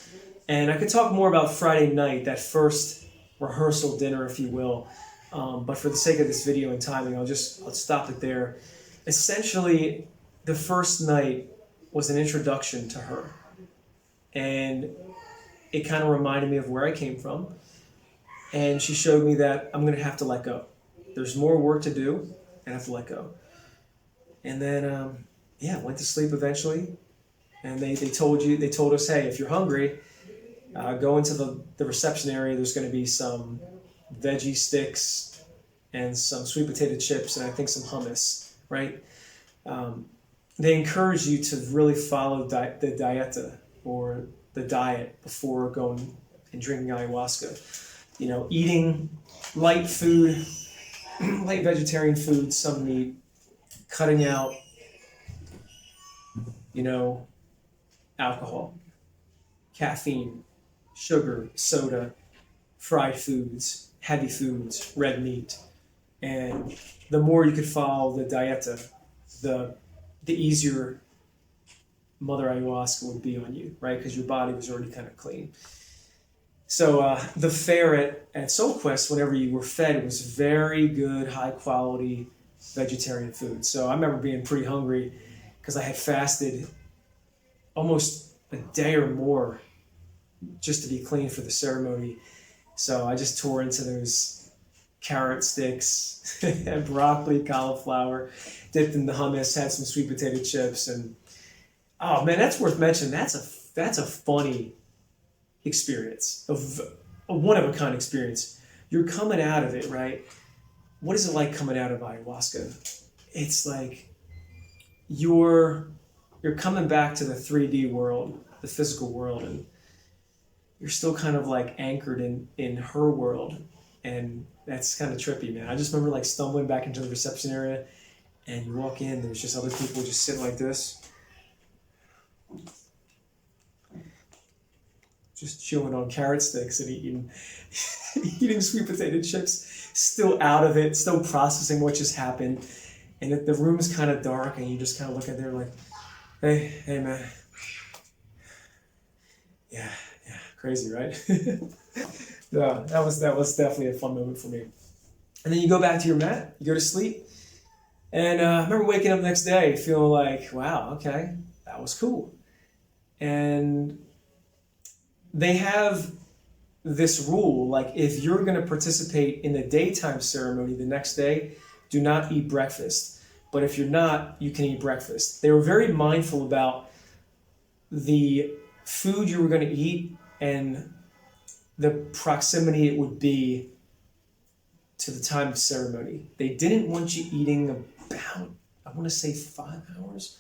And I could talk more about Friday night, that first rehearsal dinner, if you will. But for the sake of this video and timing, I'll stop it there. Essentially, the first night was an introduction to her. And it kind of reminded me of where I came from. And she showed me that I'm going to have to let go. There's more work to do, and I have to let go. And then, went to sleep eventually. And they told us, hey, if you're hungry, go into the reception area. There's going to be some veggie sticks and some sweet potato chips and I think some hummus, right? They encourage you to really follow the dieta or the diet before going and drinking ayahuasca. Eating light food, light vegetarian food, some meat, cutting out, alcohol, caffeine, sugar, soda, fried foods, heavy foods, red meat. And the more you could follow the dieta, the easier Mother Ayahuasca would be on you, right? Because your body was already kind of clean. So the fare at Soul Quest, whenever you were fed, was very good, high quality vegetarian food. So I remember being pretty hungry because I had fasted almost a day or more just to be clean for the ceremony. So I just tore into those carrot sticks and broccoli, cauliflower, dipped in the hummus, had some sweet potato chips, and oh man, that's worth mentioning. That's a funny experience, a one-of-a-kind experience. You're coming out of it, right? What is it like coming out of ayahuasca? It's like you're coming back to the 3D world, the physical world, and you're still kind of like anchored in her world. And that's kind of trippy, man. I just remember like stumbling back into the reception area, and you walk in, there's just other people just sitting like this, just chilling on carrot sticks and eating sweet potato chips, still out of it, still processing what just happened. And the room's kind of dark, and you just kind of look at there like, hey man. Yeah, crazy, right? Yeah, that was definitely a fun moment for me. And then you go back to your mat, you go to sleep, and I remember waking up the next day feeling like, wow, okay, that was cool. And they have this rule, like if you're going to participate in the daytime ceremony the next day, do not eat breakfast. But if you're not, you can eat breakfast. They were very mindful about the food you were going to eat and the proximity it would be to the time of ceremony. They didn't want you eating about, I want to say 5 hours,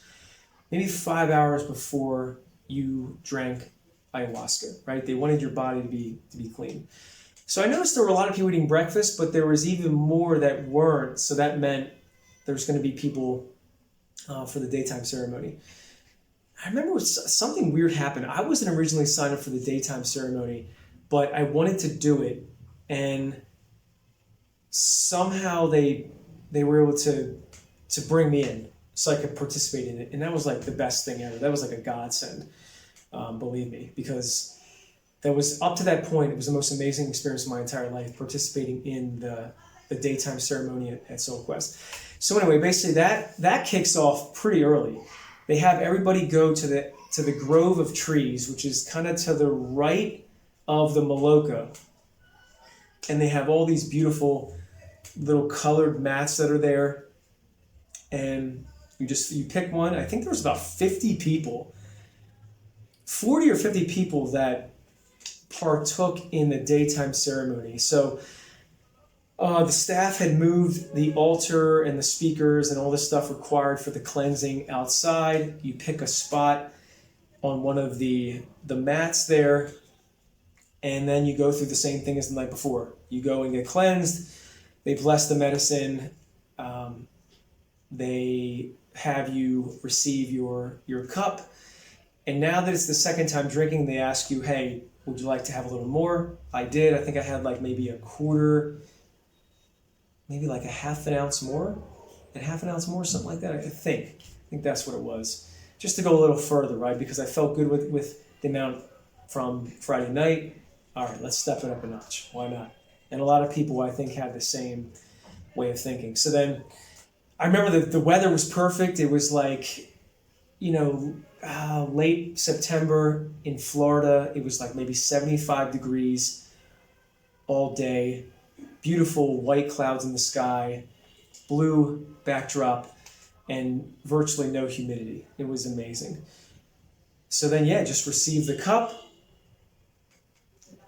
maybe 5 hours before you drank ayahuasca, right? They wanted your body to be clean. So I noticed there were a lot of people eating breakfast, but there was even more that weren't. So that meant there's going to be people for the daytime ceremony. I remember something weird happened. I wasn't originally signed up for the daytime ceremony, but I wanted to do it, and somehow they were able to bring me in so I could participate in it, and that was like the best thing ever. That was like a godsend, believe me, because that was up to that point. It was the most amazing experience of my entire life, participating in the daytime ceremony at Soul Quest. So anyway, basically that kicks off pretty early. They have everybody go to the grove of trees, which is kind of to the right of the Maloka. And they have all these beautiful little colored mats that are there. And you pick one. I think there was about 50 people, 40 or 50 people that partook in the daytime ceremony. So the staff had moved the altar and the speakers and all the stuff required for the cleansing outside. You pick a spot on one of the mats there, and then you go through the same thing as the night before. You go and get cleansed. They bless the medicine. They have you receive your cup. And now that it's the second time drinking, they ask you, hey, would you like to have a little more? I did. I think I had like maybe a quarter, maybe like a half an ounce more, something like that. I think that's what it was. Just to go a little further, right? Because I felt good with the amount from Friday night. All right, let's step it up a notch. Why not? And a lot of people, I think, had the same way of thinking. So then I remember the weather was perfect. It was like, late September in Florida. It was like maybe 75 degrees all day. Beautiful white clouds in the sky, blue backdrop, and virtually no humidity. It was amazing. So then, just received the cup.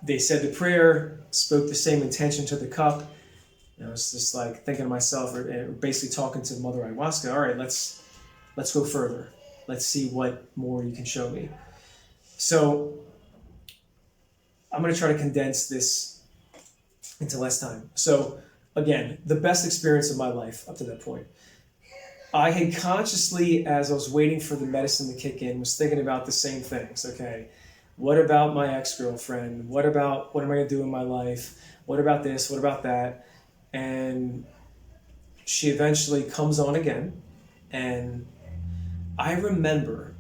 They said the prayer, spoke the same intention to the cup. I was just like thinking to myself, or basically talking to Mother Ayahuasca, all right, let's go further. Let's see what more you can show me. So I'm going to try to condense this into less time. So again, the best experience of my life up to that point. I had consciously, as I was waiting for the medicine to kick in, was thinking about the same things. Okay, what about my ex-girlfriend? What am I going to do in my life? What about this? What about that? And she eventually comes on again. And I remember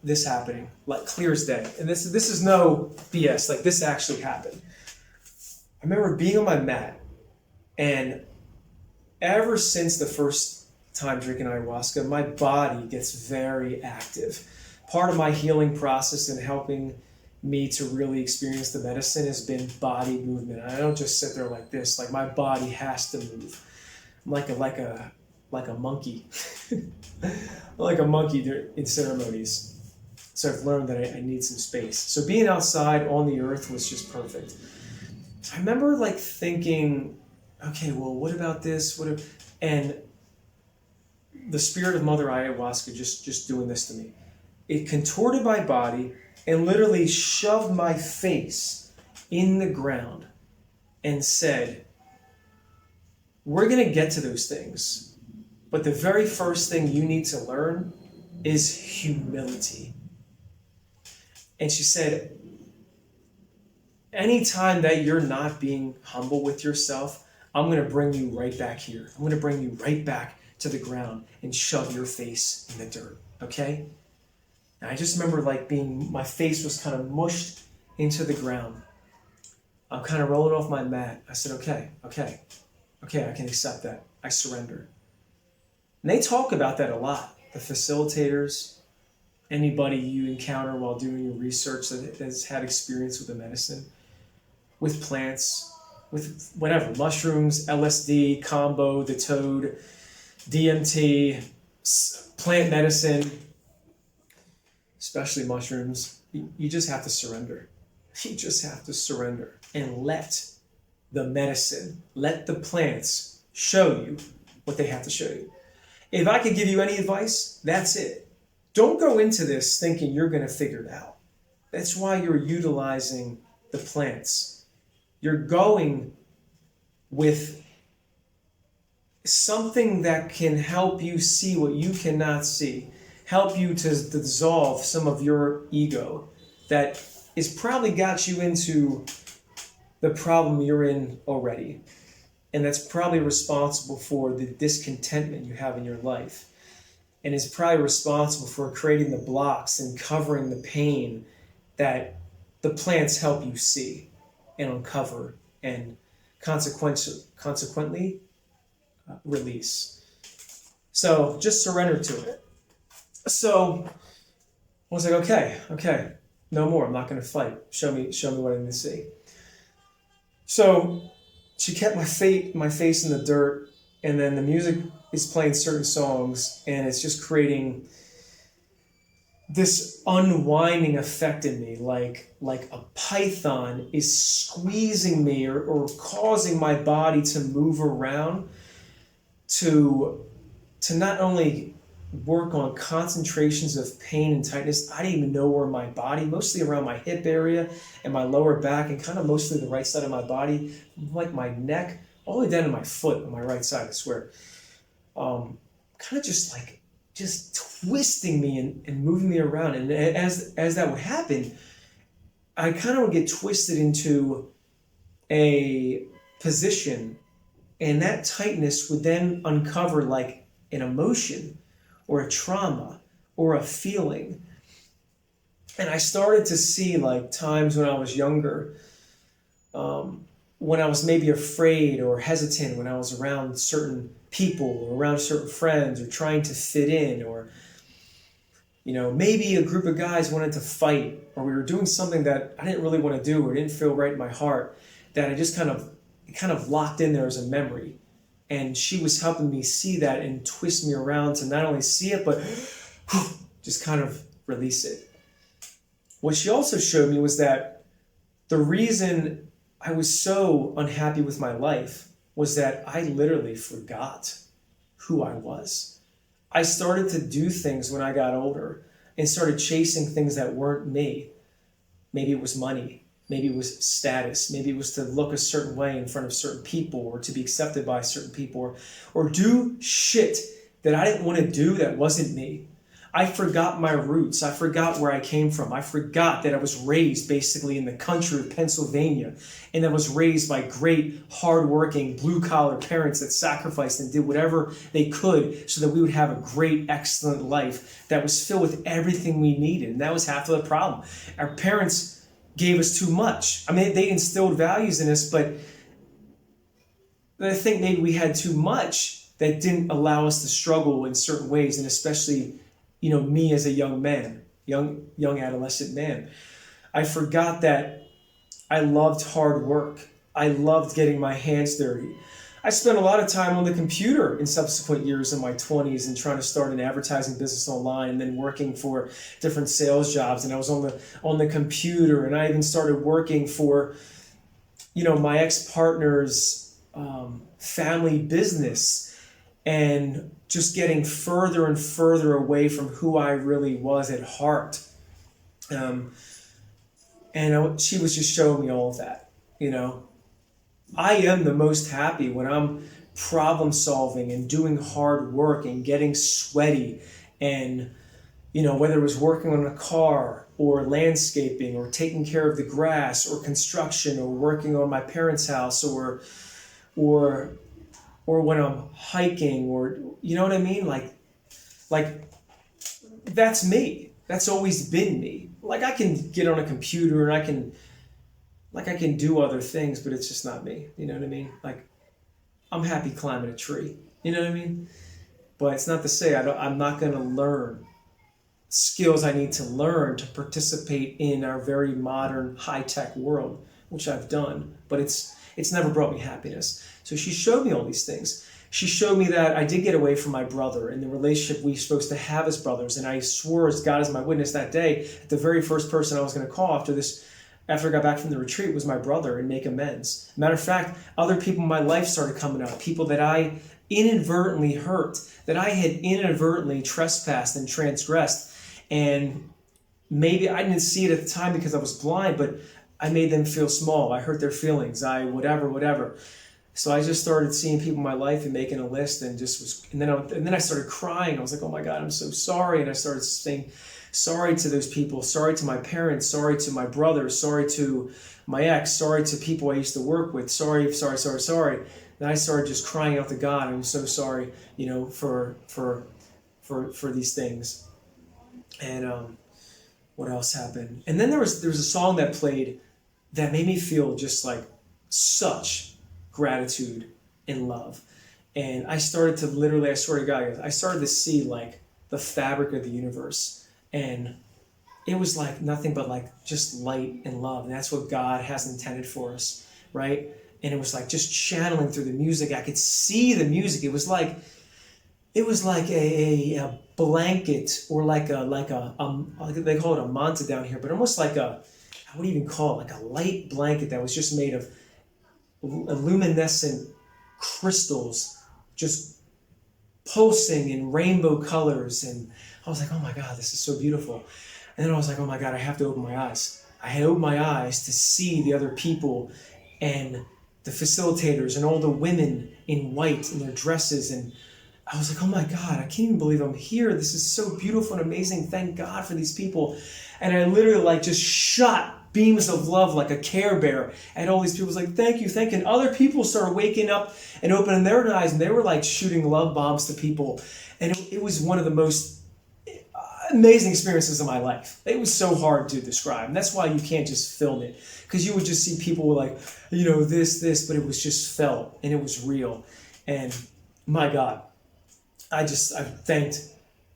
this happening, like clear as day. And this is no BS, like this actually happened. I remember being on my mat, and ever since the first time drinking ayahuasca, my body gets very active. Part of my healing process and helping me to really experience the medicine has been body movement. I don't just sit there like this. Like my body has to move. I'm like a monkey, like a monkey in ceremonies. So I've learned that I need some space. So being outside on the earth was just perfect. I remember like thinking, okay, well, what about this? And the spirit of Mother Ayahuasca just doing this to me. It contorted my body and literally shoved my face in the ground and said, we're going to get to those things. But the very first thing you need to learn is humility. And she said, anytime that you're not being humble with yourself, I'm going to bring you right back here. I'm going to bring you right back to the ground and shove your face in the dirt, okay? And I just remember like my face was kind of mushed into the ground. I'm kind of rolling off my mat. I said, okay, I can accept that. I surrender. And they talk about that a lot. The facilitators, anybody you encounter while doing your research that has had experience with the medicine, with plants, with whatever, mushrooms, LSD, combo, the toad, DMT, plant medicine, especially mushrooms, you just have to surrender. You just have to surrender and let the medicine, let the plants show you what they have to show you. If I could give you any advice, that's it. Don't go into this thinking you're going to figure it out. That's why you're utilizing the plants. You're going with something that can help you see what you cannot see, help you to dissolve some of your ego that has probably got you into the problem you're in already. And that's probably responsible for the discontentment you have in your life. And is probably responsible for creating the blocks and covering the pain that the plants help you see and uncover and consequently release. So just surrender to it. So I was like, okay, no more. I'm not going to fight. Show me what I need to see. So she kept my face in the dirt, and then the music is playing certain songs, and it's just creating this unwinding effect in me, like a python is squeezing me or causing my body to move around to not only work on concentrations of pain and tightness. I didn't even know where my body, mostly around my hip area and my lower back, and kind of mostly the right side of my body, like my neck, all the way down to my foot on my right side, I swear. Kind of just twisting me and moving me around. And as that would happen, I kind of would get twisted into a position, and that tightness would then uncover like an emotion or a trauma or a feeling. And I started to see like times when I was younger, when I was maybe afraid or hesitant when I was around certain people or around certain friends or trying to fit in, or maybe a group of guys wanted to fight, or we were doing something that I didn't really want to do or didn't feel right in my heart, that I just kind of locked in there as a memory. And she was helping me see that and twist me around to not only see it, but just kind of release it. What she also showed me was that the reason I was so unhappy with my life was that I literally forgot who I was. I started to do things when I got older and started chasing things that weren't me. Maybe it was money. Maybe it was status. Maybe it was to look a certain way in front of certain people, or to be accepted by certain people, or do shit that I didn't want to do that wasn't me. I forgot my roots. I forgot where I came from. I forgot that I was raised basically in the country of Pennsylvania, and I was raised by great, hardworking, blue-collar parents that sacrificed and did whatever they could so that we would have a great, excellent life that was filled with everything we needed. And that was half of the problem. Our parents gave us too much. I mean, they instilled values in us, but I think maybe we had too much that didn't allow us to struggle in certain ways, and especially, me as a young man, young adolescent man. I forgot that I loved hard work. I loved getting my hands dirty. I spent a lot of time on the computer in subsequent years in my 20s and trying to start an advertising business online, and then working for different sales jobs. And I was on the computer, and I even started working for, my ex-partner's family business, and just getting further and further away from who I really was at heart. And she was just showing me all of that, I am the most happy when I'm problem solving and doing hard work and getting sweaty, and whether it was working on a car or landscaping or taking care of the grass or construction or working on my parents' house or when I'm hiking, or you know what I mean? Like that's me. That's always been me. Like I can get on a computer and I can do other things, but it's just not me. You know what I mean? Like I'm happy climbing a tree. You know what I mean? But it's not to say I'm not going to learn skills I need to learn to participate in our very modern high-tech world, which I've done. But it's never brought me happiness. So she showed me all these things. She showed me that I did get away from my brother and the relationship we were supposed to have as brothers. And I swore, as God is my witness, that day, the very first person I was going to call after I got back from the retreat was my brother, and make amends. Matter of fact, other people in my life started coming up, people that I inadvertently hurt, that I had inadvertently trespassed and transgressed. And maybe I didn't see it at the time because I was blind, but I made them feel small. I hurt their feelings. Whatever. So I just started seeing people in my life and making a list, and then I started crying. I was like, oh my God, I'm so sorry. And I started saying sorry to those people, sorry to my parents, sorry to my brother, sorry to my ex, sorry to people I used to work with, sorry. Then I started just crying out to God. I'm so sorry, for these things. And what else happened? And then there was a song that played that made me feel just like such gratitude and love. And I started to literally, I swear to God, I started to see like the fabric of the universe. And it was like nothing but like just light and love. And that's what God has intended for us, right? And it was like just channeling through the music. I could see the music. It was like a blanket, or like they call it a manta down here, but almost like what do you even call it? Like a light blanket that was just made of luminescent crystals, just pulsing in rainbow colors. And I was like, oh my God, this is so beautiful. And then I was like, oh my God, I have to open my eyes. I had opened my eyes to see the other people and the facilitators and all the women in white in their dresses. And I was like, oh my God, I can't even believe I'm here. This is so beautiful and amazing. Thank God for these people. And I literally like just shot beams of love like a Care Bear at all these people. I was like, thank you, thank you. And other people started waking up and opening their eyes, and they were like shooting love bombs to people. And it was one of the most amazing experiences of my life. It was so hard to describe. And that's why you can't just film it, because you would just see people like, this, but it was just felt and it was real. And my God, I thanked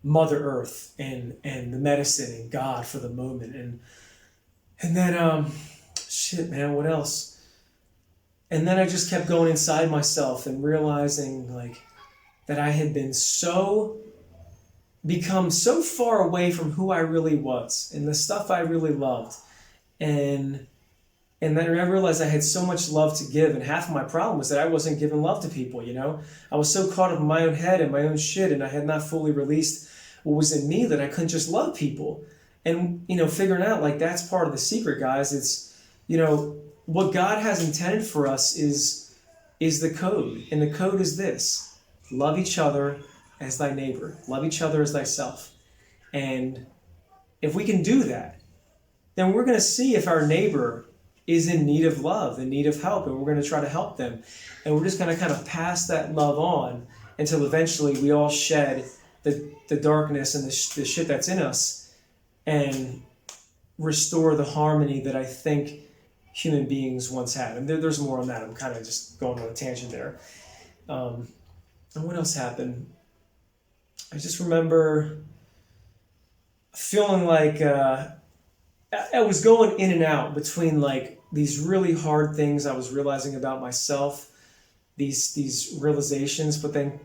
Mother Earth and the medicine and God for the moment. And then, shit, man, what else? And then I just kept going inside myself and realizing like that I had become so far away from who I really was and the stuff I really loved. And then I realized I had so much love to give, and half of my problem was that I wasn't giving love to people, I was so caught up in my own head and my own shit, and I had not fully released what was in me that I couldn't just love people. And, figuring out, like, that's part of the secret, guys. It's, what God has intended for us is the code. And the code is this: love each other as thy neighbor. Love each other as thyself. And if we can do that, then we're going to see if our neighbor is in need of love, in need of help, and we're going to try to help them. And we're just going to kind of pass that love on until eventually we all shed the darkness and the shit that's in us and restore the harmony that I think human beings once had. And there's more on that. I'm kind of just going on a tangent there. And what else happened? I just remember feeling like I was going in and out between like these really hard things I was realizing about myself, these realizations, but then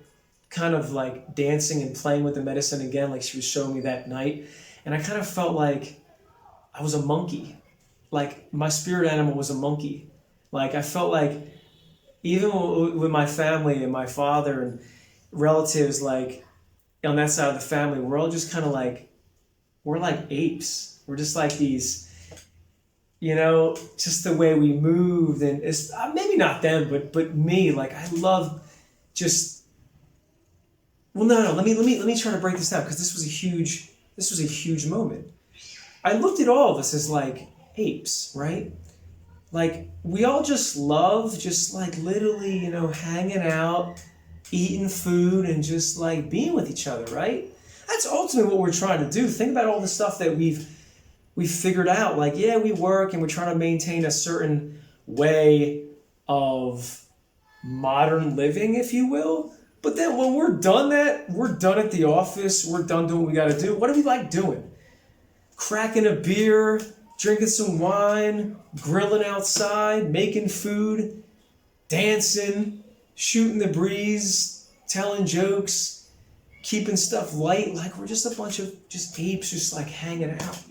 kind of like dancing and playing with the medicine again, like she was showing me that night. And I kind of felt like I was a monkey. Like my spirit animal was a monkey. Like I felt like even with my family and my father and relatives, like on that side of the family, we're all just kind of like, we're like apes. We're just like these, just the way we moved. And it's maybe not them, but me. Like I love just, well, no. Let me try to break this down, because this was a huge moment. I looked at all of us as like apes, right? Like we all just love, just like literally, hanging out, eating food, and just like being with each other, right? That's ultimately what we're trying to do. Think about all the stuff that we've figured out. Like, yeah, we work and we're trying to maintain a certain way of modern living, if you will. But then when we're done at the office, we're done doing what we got to do. What do we like doing? Cracking a beer, drinking some wine, grilling outside, making food, dancing, shooting the breeze, telling jokes, keeping stuff light. Like we're just a bunch of just apes just like hanging out.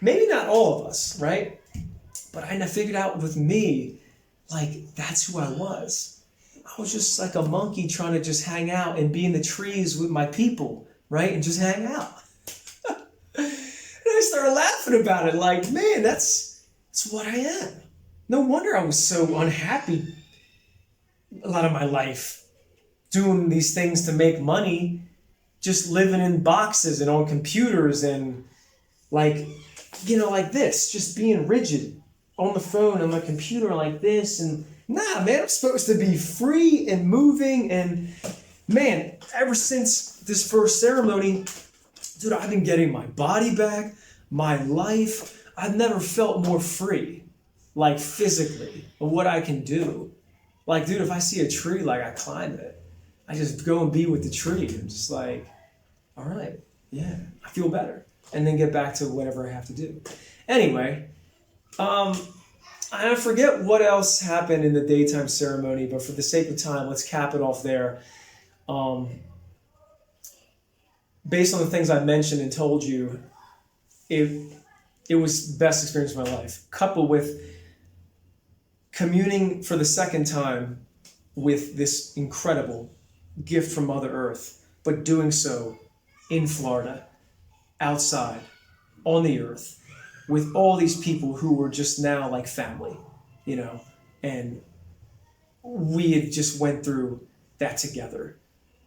Maybe not all of us, right? But I figured out with me, like that's who I was. I was just like a monkey trying to just hang out and be in the trees with my people, right? And just hang out. And I started laughing about it, like, man, that's what I am. No wonder I was so unhappy a lot of my life, doing these things to make money, just living in boxes and on computers and like, like this, just being rigid on the phone and my computer like this. And nah, man, I'm supposed to be free and moving. And man, ever since this first ceremony, dude, I've been getting my body back, my life. I've never felt more free, like physically, of what I can do. Like, dude, if I see a tree, like I climb it. I just go and be with the tree. I'm just like, all right, yeah, I feel better. And then get back to whatever I have to do. Anyway, I forget what else happened in the daytime ceremony, but for the sake of time, let's cap it off there. based on the things I mentioned and told you, it was the best experience of my life, coupled with communing for the second time with this incredible gift from Mother Earth, but doing so in Florida, outside, on the earth, with all these people who were just now like family, and we had just went through that together.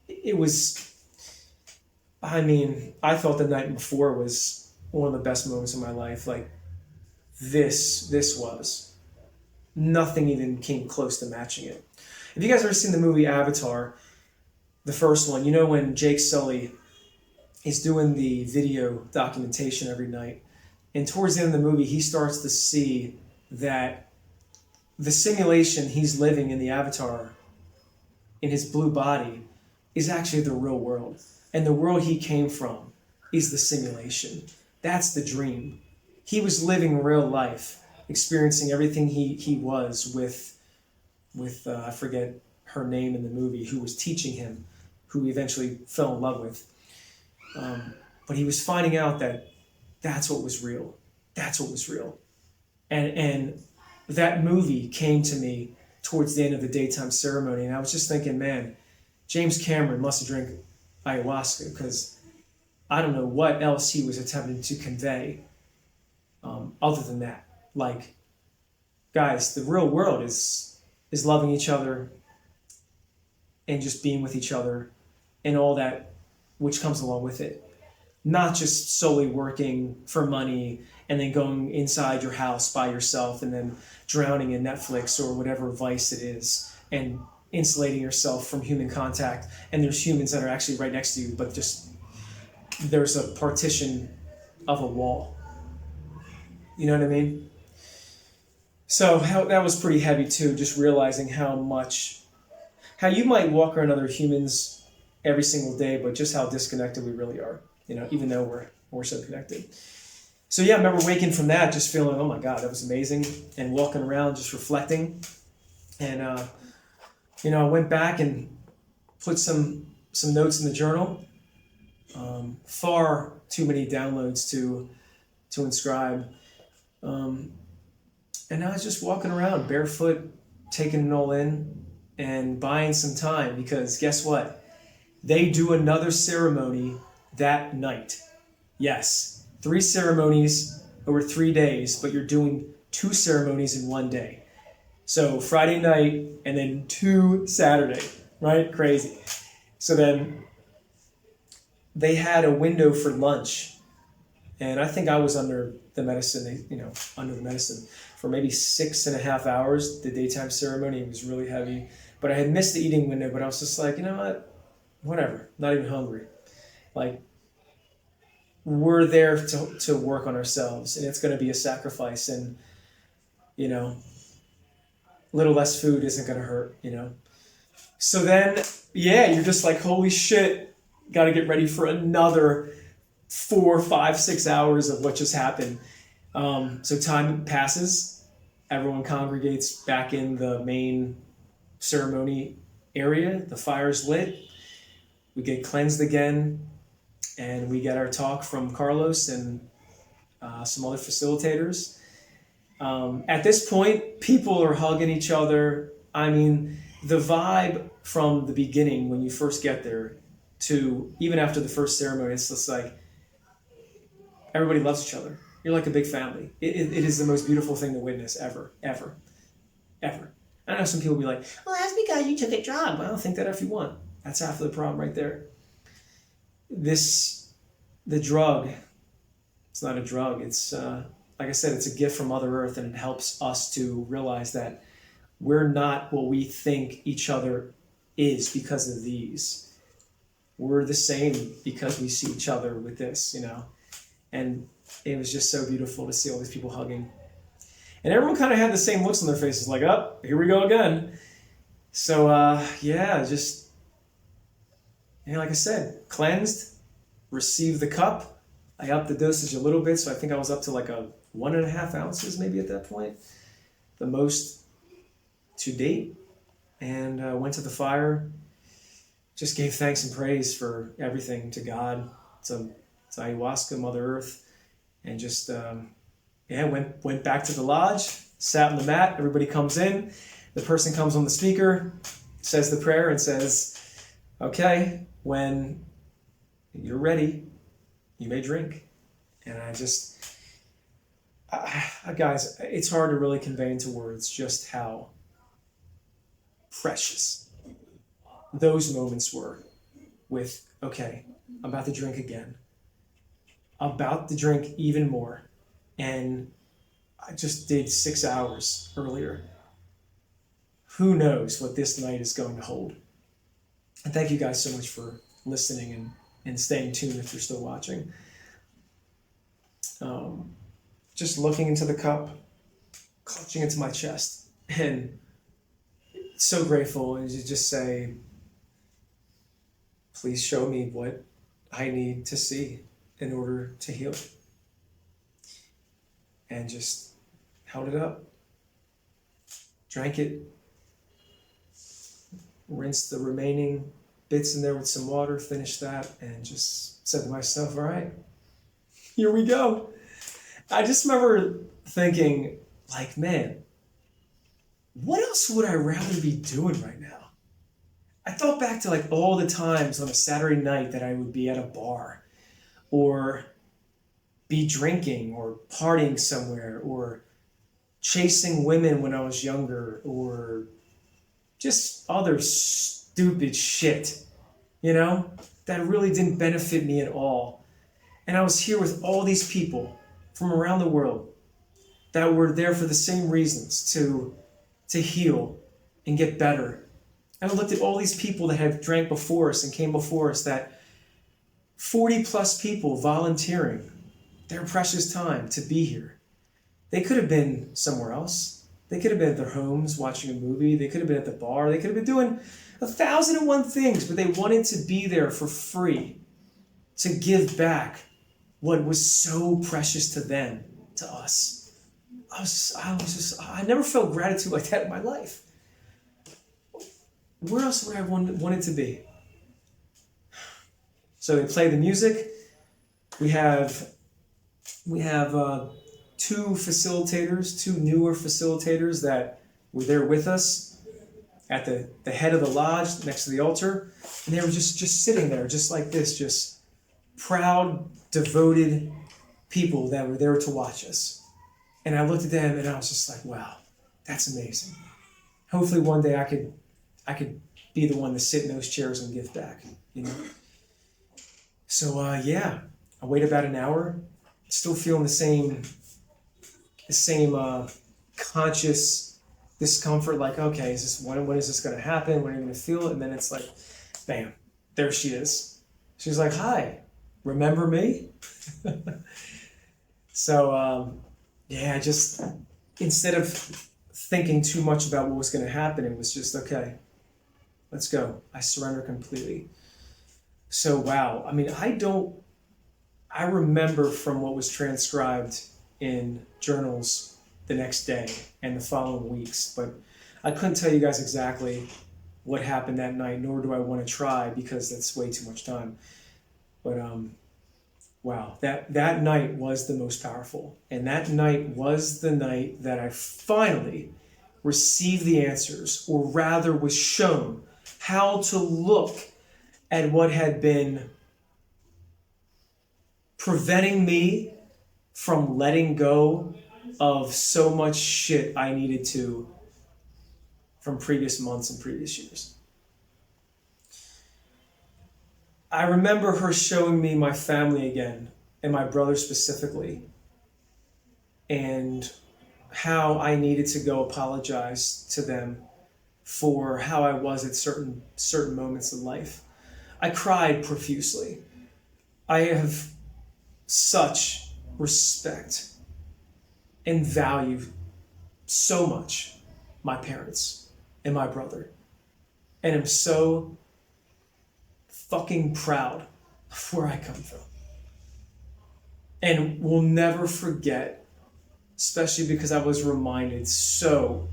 It was, I thought the night before was one of the best moments of my life. Like, this was. Nothing even came close to matching it. Have you guys ever seen the movie Avatar, the first one? When Jake Sully is doing the video documentation every night, and towards the end of the movie, he starts to see that the simulation he's living in the Avatar, in his blue body, is actually the real world. And the world he came from is the simulation. That's the dream. He was living real life, experiencing everything he was with I forget her name in the movie, who was teaching him, who he eventually fell in love with. But he was finding out that that's what was real. That's what was real. And that movie came to me towards the end of the daytime ceremony, and I was just thinking, man, James Cameron must have drank ayahuasca, because I don't know what else he was attempting to convey other than that. Like, guys, the real world is loving each other and just being with each other and all that which comes along with it. Not just solely working for money and then going inside your house by yourself and then drowning in Netflix or whatever vice it is and insulating yourself from human contact. And there's humans that are actually right next to you, but just there's a partition of a wall. You know what I mean? So that was pretty heavy too, just realizing how you might walk around other humans every single day, but just how disconnected we really are, even though we're so connected. So yeah, I remember waking from that, just feeling, oh my God, that was amazing, and walking around just reflecting. And I went back and put some notes in the journal. Far too many downloads to inscribe. And I was just walking around barefoot, taking it all in and buying some time, because guess what? They do another ceremony that night. Yes, 3 ceremonies over 3 days, but you're doing 2 ceremonies in one day. So Friday night and then 2 Saturday, right? Crazy. So then they had a window for lunch, and I think I was under the medicine, for maybe 6.5 hours. The daytime ceremony was really heavy, but I had missed the eating window. But I was just like, you know what? Whatever. Not even hungry. Like, we're there to work on ourselves, and it's going to be a sacrifice. And a little less food isn't going to hurt. So then, yeah, you're just like, holy shit, got to get ready for another 4, 5, 6 hours of what just happened. So time passes, everyone congregates back in the main ceremony area, the fire's lit, we get cleansed again, and we get our talk from Carlos and some other facilitators. At this point, people are hugging each other. The vibe from the beginning, when you first get there, to even after the first ceremony, it's just like everybody loves each other. You're like a big family. It is the most beautiful thing to witness ever. I know some people will be like, well, that's because you took a drug. Well, think that if you want. That's half of the problem right there. The drug, it's not a drug. It's, like I said, it's a gift from Mother Earth, and it helps us to realize that we're not what we think each other is because of these. We're the same because we see each other with this, And it was just so beautiful to see all these people hugging. And everyone kind of had the same looks on their faces, like, oh, here we go again. So, like I said, cleansed, received the cup. I upped the dosage a little bit, so I think I was up to like 1.5 ounces maybe at that point, the most to date. And went to the fire, just gave thanks and praise for everything to God, to ayahuasca, Mother Earth, and just went back to the lodge, sat on the mat. Everybody comes in. The person comes on the speaker, says the prayer, and says, "Okay, when you're ready, you may drink." And guys, it's hard to really convey into words just how precious those moments were with, okay, I'm about to drink again. About to drink even more. And I just did 6 hours earlier. Who knows what this night is going to hold? And thank you guys so much for listening and staying tuned if you're still watching. Just looking into the cup, clutching into my chest, and so grateful, and you just say, please show me what I need to see in order to heal. And just held it up, drank it, rinsed the remaining bits in there with some water, finished that, and just said to myself, all right, here we go. I just remember thinking, like, man, what else would I rather be doing right now? I thought back to like all the times on a Saturday night that I would be at a bar or be drinking or partying somewhere or chasing women when I was younger or just other stupid shit, that really didn't benefit me at all. And I was here with all these people from around the world that were there for the same reasons, to heal and get better. And I looked at all these people that have drank before us and came before us, that 40 plus people volunteering their precious time to be here. They could have been somewhere else. They could have been at their homes watching a movie. They could have been at the bar. They could have been doing 1,001 things, but they wanted to be there for free, to give back what was so precious to them, to us. I never felt gratitude like that in my life. Where else would I wanted to be? So they play the music. We have two facilitators, two newer facilitators that were there with us at the head of the lodge next to the altar. And they were just sitting there, just like this, just proud, devoted people that were there to watch us. And I looked at them and I was just like, wow, that's amazing. Hopefully one day I could be the one to sit in those chairs and give back, So I waited about an hour, still feeling the same conscious discomfort, like, okay, when is this going to happen? When are you going to feel it? And then it's like, bam, there she is. She's like, hi, remember me? So, just instead of thinking too much about what was going to happen, it was just, okay, let's go. I surrender completely. So, wow. I mean, I remember from what was transcribed in journals the next day and the following weeks, but I couldn't tell you guys exactly what happened that night, nor do I want to try because that's way too much time. But wow, that night was the most powerful. And that night was the night that I finally received the answers, or rather was shown how to look at what had been preventing me from letting go of so much shit I needed to from previous months and previous years. I remember her showing me my family again, and my brother specifically, and how I needed to go apologize to them for how I was at certain moments in life. I cried profusely. I have such respect and value so much my parents and my brother, and I'm so fucking proud of where I come from, and will never forget, especially because I was reminded so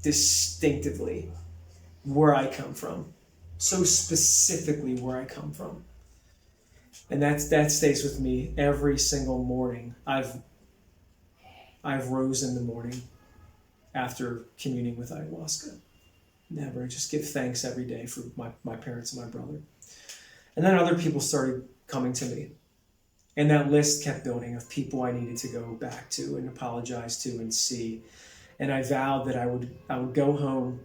distinctively where I come from, so specifically where I come from. And that stays with me every single morning. I've rose in the morning after communing with ayahuasca. Never. Just give thanks every day for my parents and my brother. And then other people started coming to me. And that list kept building of people I needed to go back to and apologize to and see. And I vowed that I would go home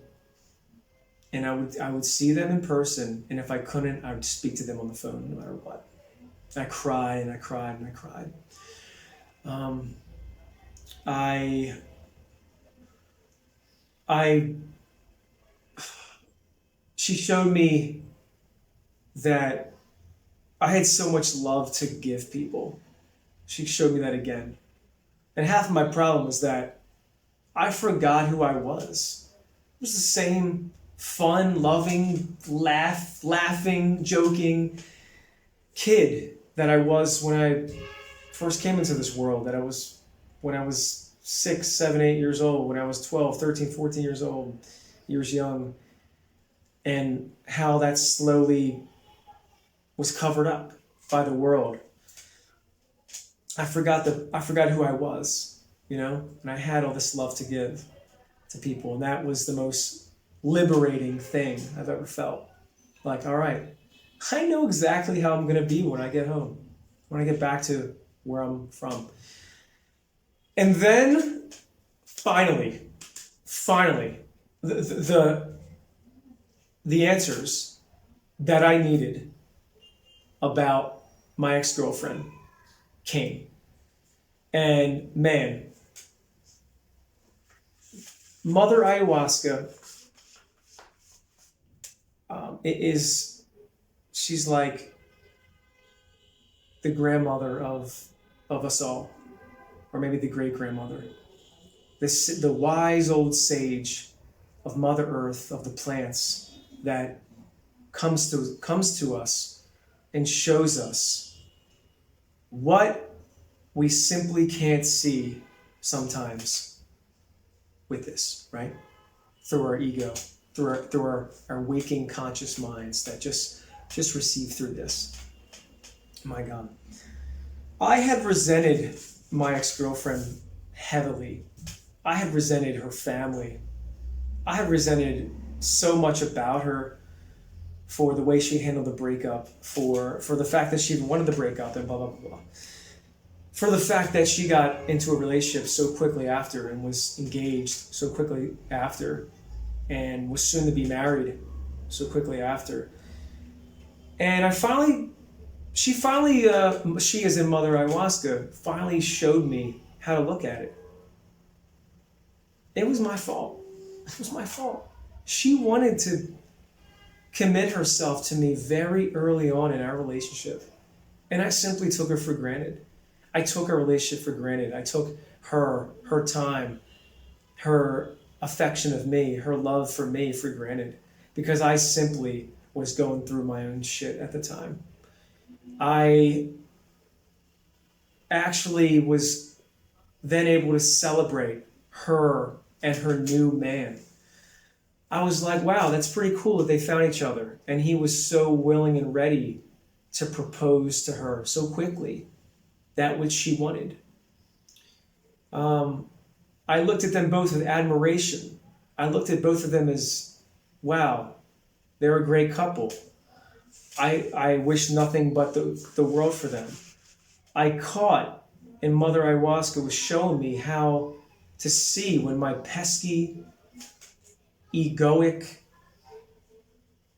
and I would see them in person. And if I couldn't, I would speak to them on the phone no matter what. I cried and I cried and I cried. She showed me that I had so much love to give people. She showed me that again. And half of my problem was that I forgot who I was. It was the same fun, loving, laughing, joking kid that I was when I first came into this world, that I was when I was 6, 7, 8 years old, when I was 12, 13, 14 years old, years young, and how that slowly was covered up by the world. I forgot who I was, and I had all this love to give to people, and that was the most liberating thing I've ever felt. Like, all right, I know exactly how I'm going to be when I get home, when I get back to where I'm from. And then finally, the answers that I needed about my ex-girlfriend came. And man, Mother Ayahuasca, she's like the grandmother of us all, or maybe the great-grandmother. The wise old sage of Mother Earth, of the plants, that comes to us and shows us what we simply can't see sometimes with this, right? Through our ego, through our waking conscious minds that just receive through this. My God. I had resented my ex-girlfriend heavily. I had resented her family. I had resented so much about her for the way she handled the breakup, for the fact that she even wanted the breakup and blah, blah, blah, blah. For the fact that she got into a relationship so quickly after and was engaged so quickly after and was soon to be married so quickly after. And she as in Mother Ayahuasca, finally showed me how to look at it. It was my fault. It was my fault. She wanted to commit herself to me very early on in our relationship. And I simply took her for granted. I took our relationship for granted. I took her time, her affection of me, her love for me for granted, because I simply was going through my own shit at the time. I actually was then able to celebrate her and her new man. I was like, wow, that's pretty cool that they found each other. And he was so willing and ready to propose to her so quickly, that which she wanted. I looked at them both with admiration. I looked at both of them as, wow, they're a great couple. I wish nothing but the world for them. I caught, and Mother Ayahuasca was showing me how to see when my pesky, egoic,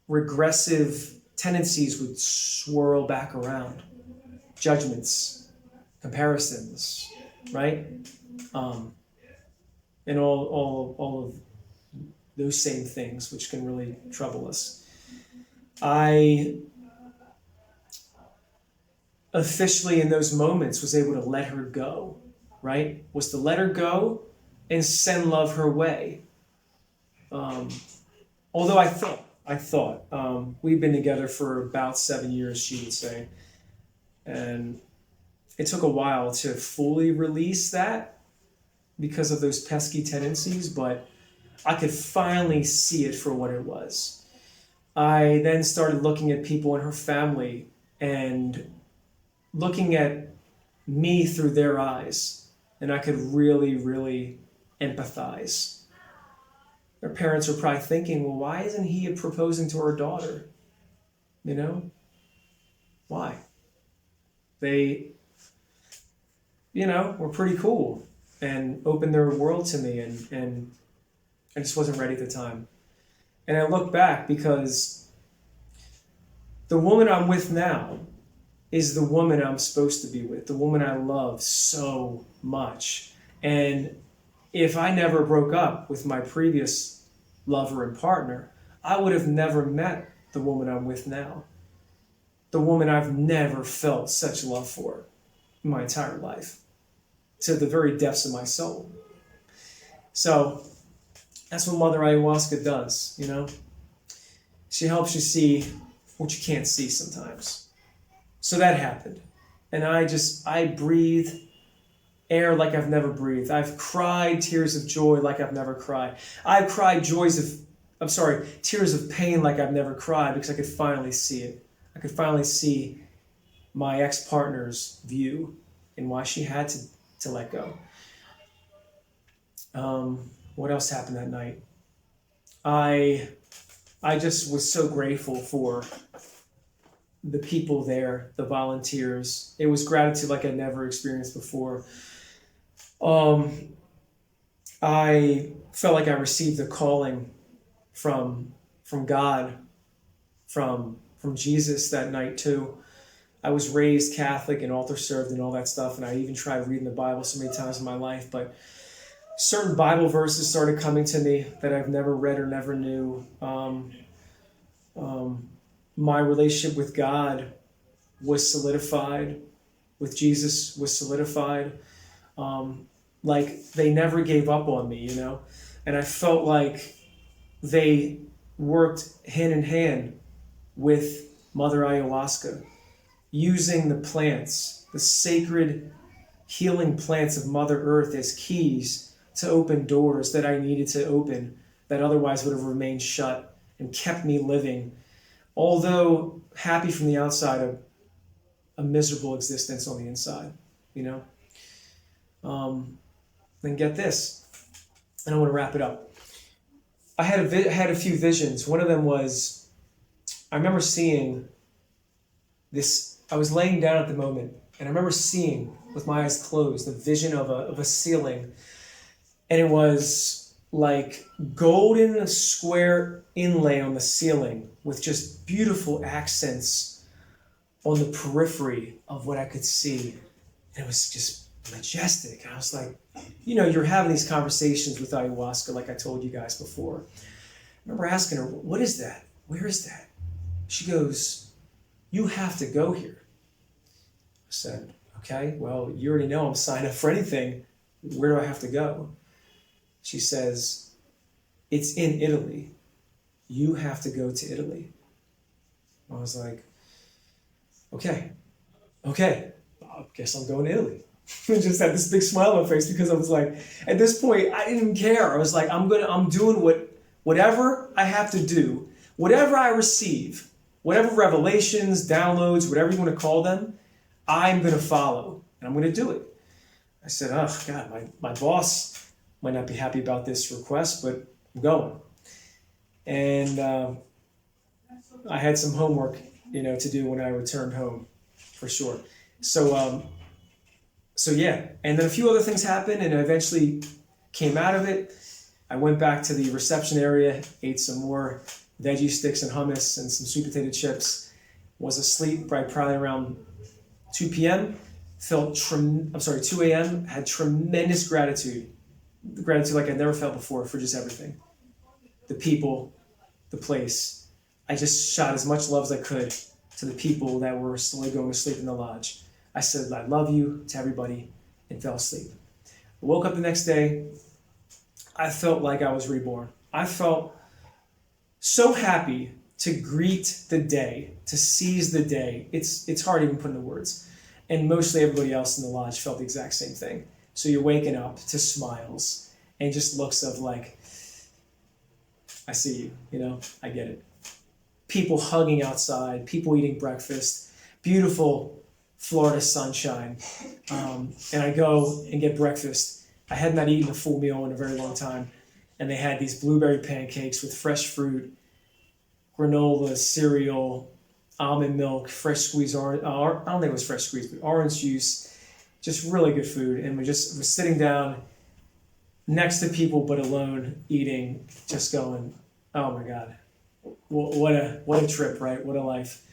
regressive tendencies would swirl back around. Judgments, comparisons, right? And all of those same things which can really trouble us. I officially in those moments was able to let her go, right? Was to let her go and send love her way. Although I thought, we've been together for about 7 years, she would say. And it took a while to fully release that because of those pesky tendencies, but I could finally see it for what it was. I then started looking at people in her family and looking at me through their eyes, and I could really, really empathize. Their parents were probably thinking, well, why isn't he proposing to our daughter? You know? Why? They, were pretty cool and opened their world to me, and I just wasn't ready at the time. And I look back because the woman I'm with now is the woman I'm supposed to be with, the woman I love so much. And if I never broke up with my previous lover and partner, I would have never met the woman I'm with now. The woman I've never felt such love for in my entire life, to the very depths of my soul. So that's what Mother Ayahuasca does, She helps you see what you can't see sometimes. So that happened. And I breathe air like I've never breathed. I've cried tears of joy like I've never cried. I've cried tears of pain like I've never cried, because I could finally see it. I could finally see my ex-partner's view and why she had to let go. What else happened that night? I just was so grateful for the people there, the volunteers. It was gratitude like I'd never experienced before. I felt like I received a calling from God, from Jesus that night too. I was raised Catholic and altar served and all that stuff, and I even tried reading the Bible so many times in my life, but certain Bible verses started coming to me that I've never read or never knew. My relationship with God was solidified, with Jesus was solidified. Like they never gave up on me, and I felt like they worked hand in hand with Mother Ayahuasca, using the plants, the sacred healing plants of Mother Earth, as keys to open doors that I needed to open that otherwise would have remained shut, and kept me living, although happy from the outside, a miserable existence on the inside, Then get this, and I want to wrap it up. I had a few visions. One of them was, I remember seeing this. I was laying down at the moment, and I remember seeing, with my eyes closed, the vision of a ceiling, and it was like golden square inlay on the ceiling with just beautiful accents on the periphery of what I could see. And it was just majestic. And I was like, you're having these conversations with ayahuasca, like I told you guys before. I remember asking her, what is that? Where is that? She goes, you have to go here. I said, okay, well, you already know I'm signed up for anything. Where do I have to go? She says, it's in Italy. You have to go to Italy. I was like, okay, I guess I'm going to Italy. I just had this big smile on my face, because I was like, at this point, I didn't even care. I was like, I'm doing whatever I have to do, whatever I receive, whatever revelations, downloads, whatever you want to call them, I'm going to follow, and I'm going to do it. I said, oh God, my boss might not be happy about this request, but I'm going. And I had some homework, to do when I returned home, for sure. So yeah, and then a few other things happened, and I eventually came out of it. I went back to the reception area, ate some more veggie sticks and hummus and some sweet potato chips, was asleep by probably around 2 p.m., 2 a.m., had tremendous gratitude like I'd never felt before for just everything. The people, the place. I just shot as much love as I could to the people that were slowly going to sleep in the lodge. I said, I love you to everybody, and fell asleep. I woke up the next day. I felt like I was reborn. I felt so happy to greet the day, to seize the day. It's hard to even put into words. And mostly everybody else in the lodge felt the exact same thing. So you're waking up to smiles and just looks of like, I see you, I get it. People hugging outside, people eating breakfast, beautiful Florida sunshine. And I go and get breakfast. I had not eaten a full meal in a very long time. And they had these blueberry pancakes with fresh fruit, granola, cereal, almond milk, fresh squeezed orange. I don't think it was fresh squeezed, but orange juice. Just really good food. And we're sitting down next to people but alone, eating, just going, oh my God, what a trip, right? What a life.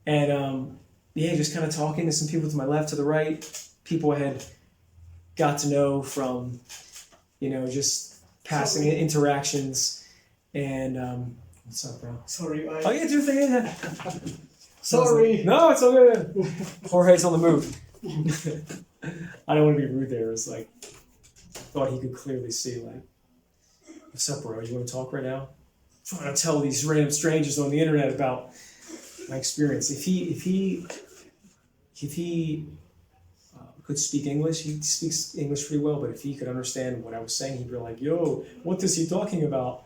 And yeah, just kind of talking to some people to my left, to the right, people I had got to know from, just passing interactions. And what's up, bro? Sorry, Oh yeah, do the thing. Sorry. No, it's all good. Jorge's on the move. I don't want to be rude there. It's like, thought he could clearly see, like, what's up, bro? You want to talk right now? I'm trying to tell these random strangers on the internet about my experience. If he could speak English, he speaks English pretty well, but if he could understand what I was saying, he'd be like, yo, what is he talking about?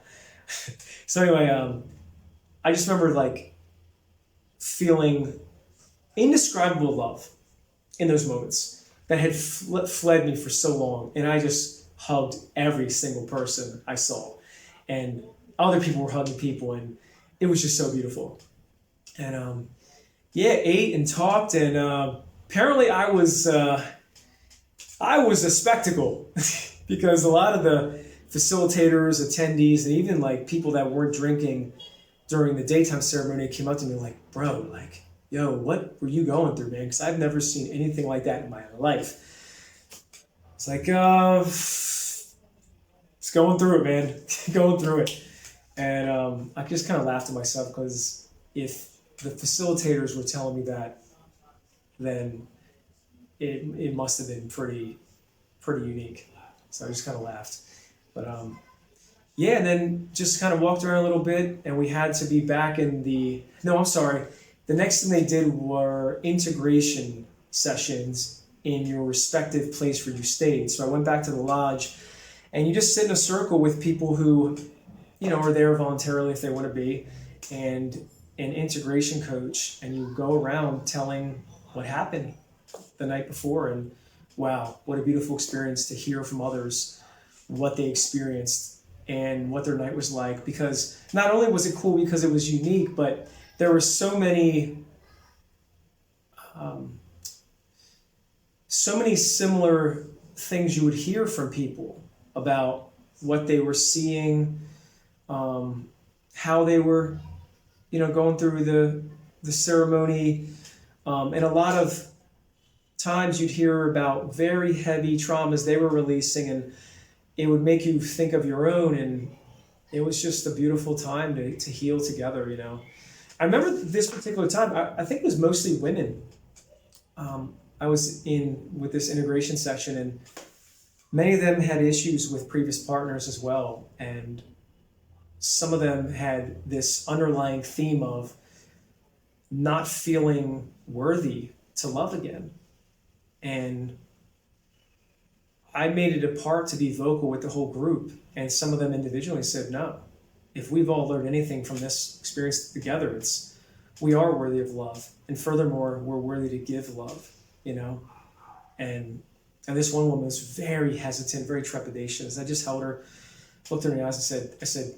So anyway, I just remember like feeling indescribable love in those moments that had fled me for so long. And I just hugged every single person I saw. And other people were hugging people, and it was just so beautiful. And yeah, ate and talked, and apparently I was a spectacle because a lot of the facilitators, attendees, and even like people that weren't drinking during the daytime ceremony came up to me like, bro, like, yo, what were you going through, man? Because I've never seen anything like that in my life. It's like, it's going through it, man, going through it. And I just kind of laughed at myself because if the facilitators were telling me that, then it must have been pretty unique. So I just kind of laughed. But yeah, and then just kind of walked around a little bit, and we had to be back in the next thing they did were integration sessions in your respective place where you stayed. So I went back to the lodge, and you just sit in a circle with people who, are there voluntarily if they want to be, and an integration coach, and you go around telling what happened the night before. And wow, what a beautiful experience to hear from others what they experienced and what their night was like. Because not only was it cool because it was unique, but there were so many similar things you would hear from people about what they were seeing, how they were, going through the ceremony. And a lot of times you'd hear about very heavy traumas they were releasing, and it would make you think of your own. And it was just a beautiful time to heal together, I remember this particular time, I think it was mostly women. I was with this integration session, and many of them had issues with previous partners as well. And some of them had this underlying theme of not feeling worthy to love again. And I made it a part to be vocal with the whole group. And some of them individually said, no, if we've all learned anything from this experience together, we are worthy of love. And furthermore, we're worthy to give love, And this one woman was very hesitant, very trepidatious. I just held her, looked her in the eyes, and said,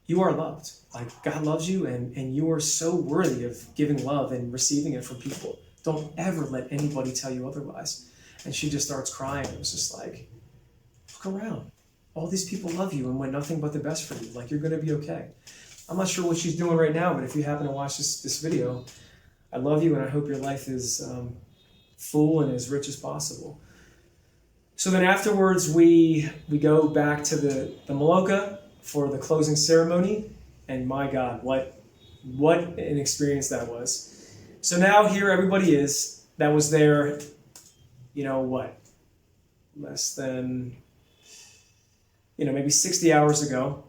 you are loved. Like, God loves you, and you are so worthy of giving love and receiving it from people. Don't ever let anybody tell you otherwise. And she just starts crying. It was just like, look around. All these people love you and want nothing but the best for you. Like, you're going to be okay. I'm not sure what she's doing right now, but if you happen to watch this video, I love you, and I hope your life is full and as rich as possible. So then afterwards, we go back to the Maloka for the closing ceremony, and my God, what an experience that was. So now here everybody is that was there, less than, maybe 60 hours ago.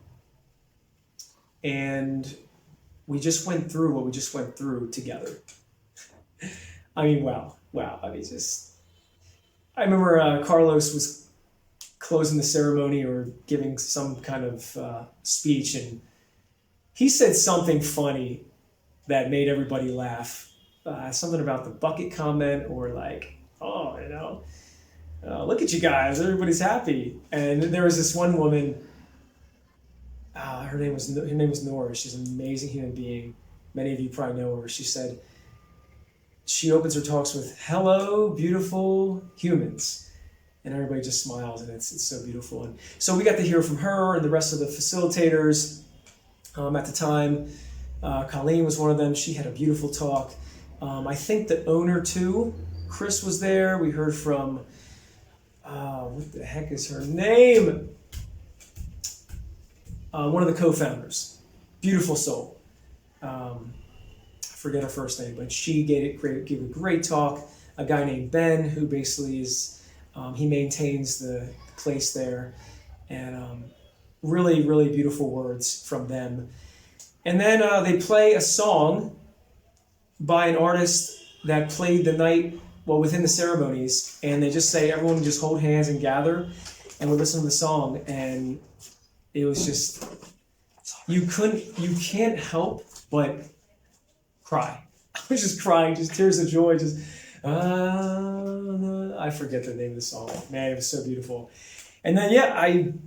And we just went through what we just went through together. I mean, wow. I mean, I remember Carlos was closing the ceremony or giving some kind of speech, and he said something funny that made everybody laugh. something about the bucket comment, or like, oh, look at you guys, everybody's happy. And there was this one woman, her name was Nora. She's an amazing human being. Many of you probably know her. She said, she opens her talks with, "Hello, beautiful humans." And everybody just smiles, and it's so beautiful. And so we got to hear from her and the rest of the facilitators at the time. Colleen was one of them. She had a beautiful talk. I think the owner too, Chris, was there. We heard from, what the heck is her name? One of the co-founders. Beautiful soul. I forget her first name, but she gave a great talk. A guy named Ben, who basically is, he maintains the place there. And really, really beautiful words from them. And then they play a song by an artist that played the night, well, within the ceremonies. And they just say, everyone just hold hands and gather. And we listen to the song. And it was just, you can't help but cry. I was just crying, just tears of joy, just, I forget the name of the song. Man, it was so beautiful. And then,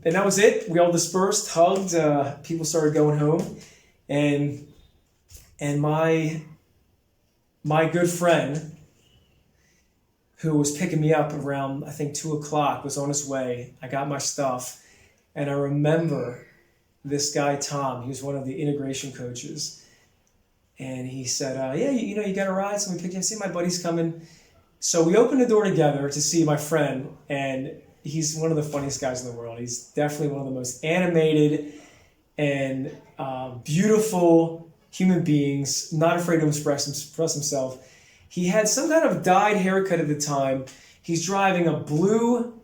and that was it. We all dispersed, hugged, people started going home. And my good friend, who was picking me up around, I think, 2 o'clock, was on his way. I got my stuff. And I remember this guy, Tom, he was one of the integration coaches. And he said, yeah, you got a ride? So we picked you up. See, my buddy's coming. So we opened the door together to see my friend. And he's one of the funniest guys in the world. He's definitely one of the most animated and beautiful human beings, not afraid to express himself. He had some kind of dyed haircut at the time. He's driving a blue,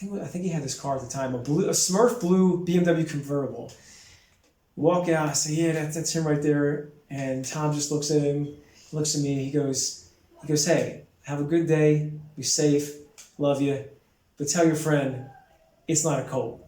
I think he had this car at the time, a Smurf blue BMW convertible. Walk out, I say, yeah, that's him right there. And Tom just looks at him, looks at me, he goes, hey, have a good day, be safe, love you, but tell your friend, it's not a cult.